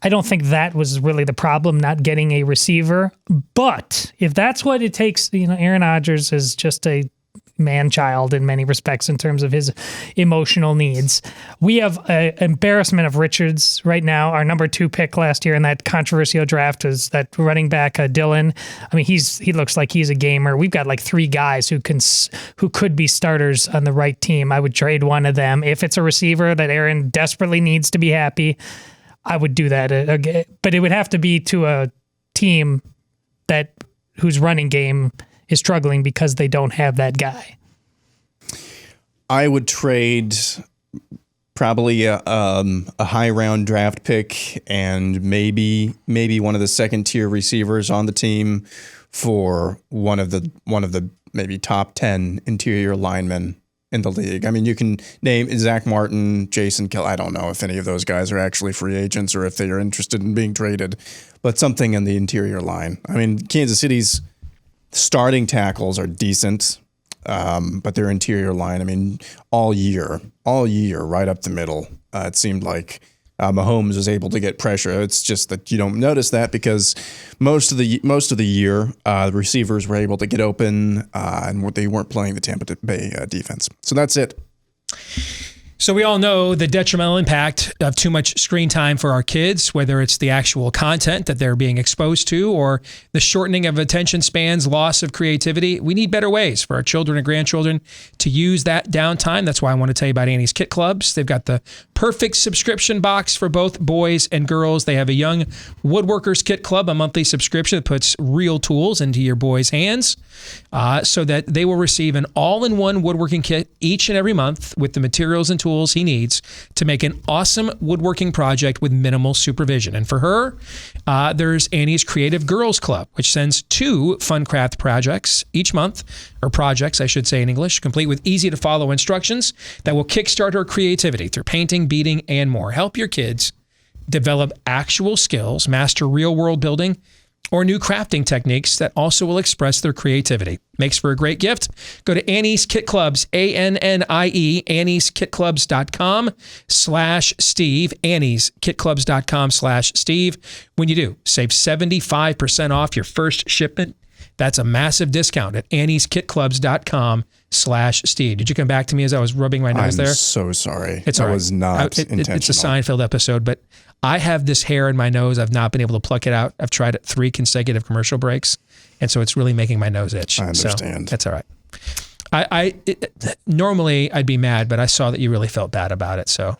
I don't think that was really the problem, not getting a receiver. But if that's what it takes, Aaron Rodgers is just a man-child in many respects in terms of his emotional needs. We have an embarrassment of Richards right now. Our number 2 pick last year in that controversial draft was that running back Dillon. I mean, he looks like he's a gamer. We've got like 3 guys who could be starters on the right team. I would trade one of them. If it's a receiver that Aaron desperately needs to be happy, I would do that. But it would have to be to a team whose running game is struggling because they don't have that guy. I would trade probably a high round draft pick and maybe one of the second tier receivers on the team for one of the maybe top 10 interior linemen in the league. I mean, you can name Zach Martin, Jason Kelly. I don't know if any of those guys are actually free agents or if they are interested in being traded, but something in the interior line. I mean, Kansas City's starting tackles are decent, but their interior line, I mean, all year, right up the middle, it seemed like Mahomes was able to get pressure. It's just that you don't notice that because most of the year, the receivers were able to get open, and they weren't playing the Tampa Bay defense. So that's it. So we all know the detrimental impact of too much screen time for our kids, whether it's the actual content that they're being exposed to or the shortening of attention spans, loss of creativity. We need better ways for our children and grandchildren to use that downtime. That's why I want to tell you about Annie's Kit Clubs. They've got the perfect subscription box for both boys and girls. They have a Young Woodworkers Kit Club, a monthly subscription that puts real tools into your boys' hands so that they will receive an all-in-one woodworking kit each and every month with the materials and tools he needs to make an awesome woodworking project with minimal supervision. And for her, there's Annie's Creative Girls Club, which sends 2 fun craft projects each month, or projects, I should say in English, complete with easy-to-follow instructions that will kickstart her creativity through painting, beading, and more. Help your kids develop actual skills, master real-world building, or new crafting techniques that also will express their creativity. Makes for a great gift. Go to Annie's Kit Clubs, ANNIE, Annie'sKitClubs.com/Steve, Annie'sKitClubs.com/Steve. When you do, save 75% off your first shipment. That's a massive discount at Annie'sKitClubs.com/Steve. Did you come back to me as I was rubbing my nose there? I'm so sorry. It's all right. Was not intentional. It's a Seinfeld episode, but I have this hair in my nose. I've not been able to pluck it out. I've tried it 3 consecutive commercial breaks, and so it's really making my nose itch. I understand. So that's all right. Normally I'd be mad, but I saw that you really felt bad about it, so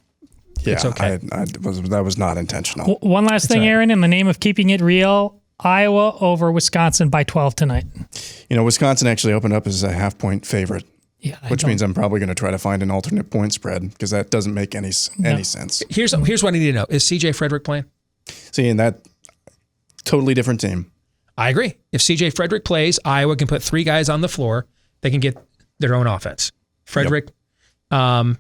it's okay. That was not intentional. One last thing, Aaron, in the name of keeping it real, Iowa over Wisconsin by 12 tonight. Wisconsin actually opened up as a half-point favorite. Yeah, which means I'm probably going to try to find an alternate point spread because that doesn't make any sense. Here's what I need to know. Is C.J. Frederick playing? See, and that totally different team. I agree. If C.J. Frederick plays, Iowa can put 3 guys on the floor. They can get their own offense. Frederick, or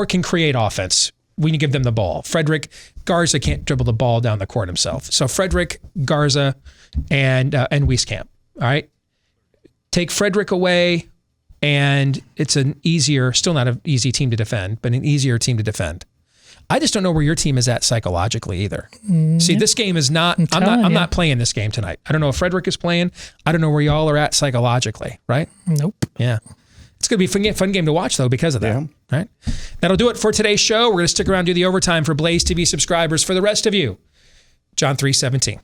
can create offense when you give them the ball. Frederick, Garza can't dribble the ball down the court himself. So Frederick, Garza, and Wieskamp. All right. Take Frederick away. And it's still not an easy team to defend, but an easier team to defend. I just don't know where your team is at psychologically either. See, this game is not, I'm not playing this game tonight. I don't know if Frederick is playing. I don't know where y'all are at psychologically, right? Nope. Yeah. It's going to be a fun game to watch, though, because of that. Yeah. Right? That'll do it for today's show. We're going to stick around and do the overtime for Blaze TV subscribers. For the rest of you, John 3:17.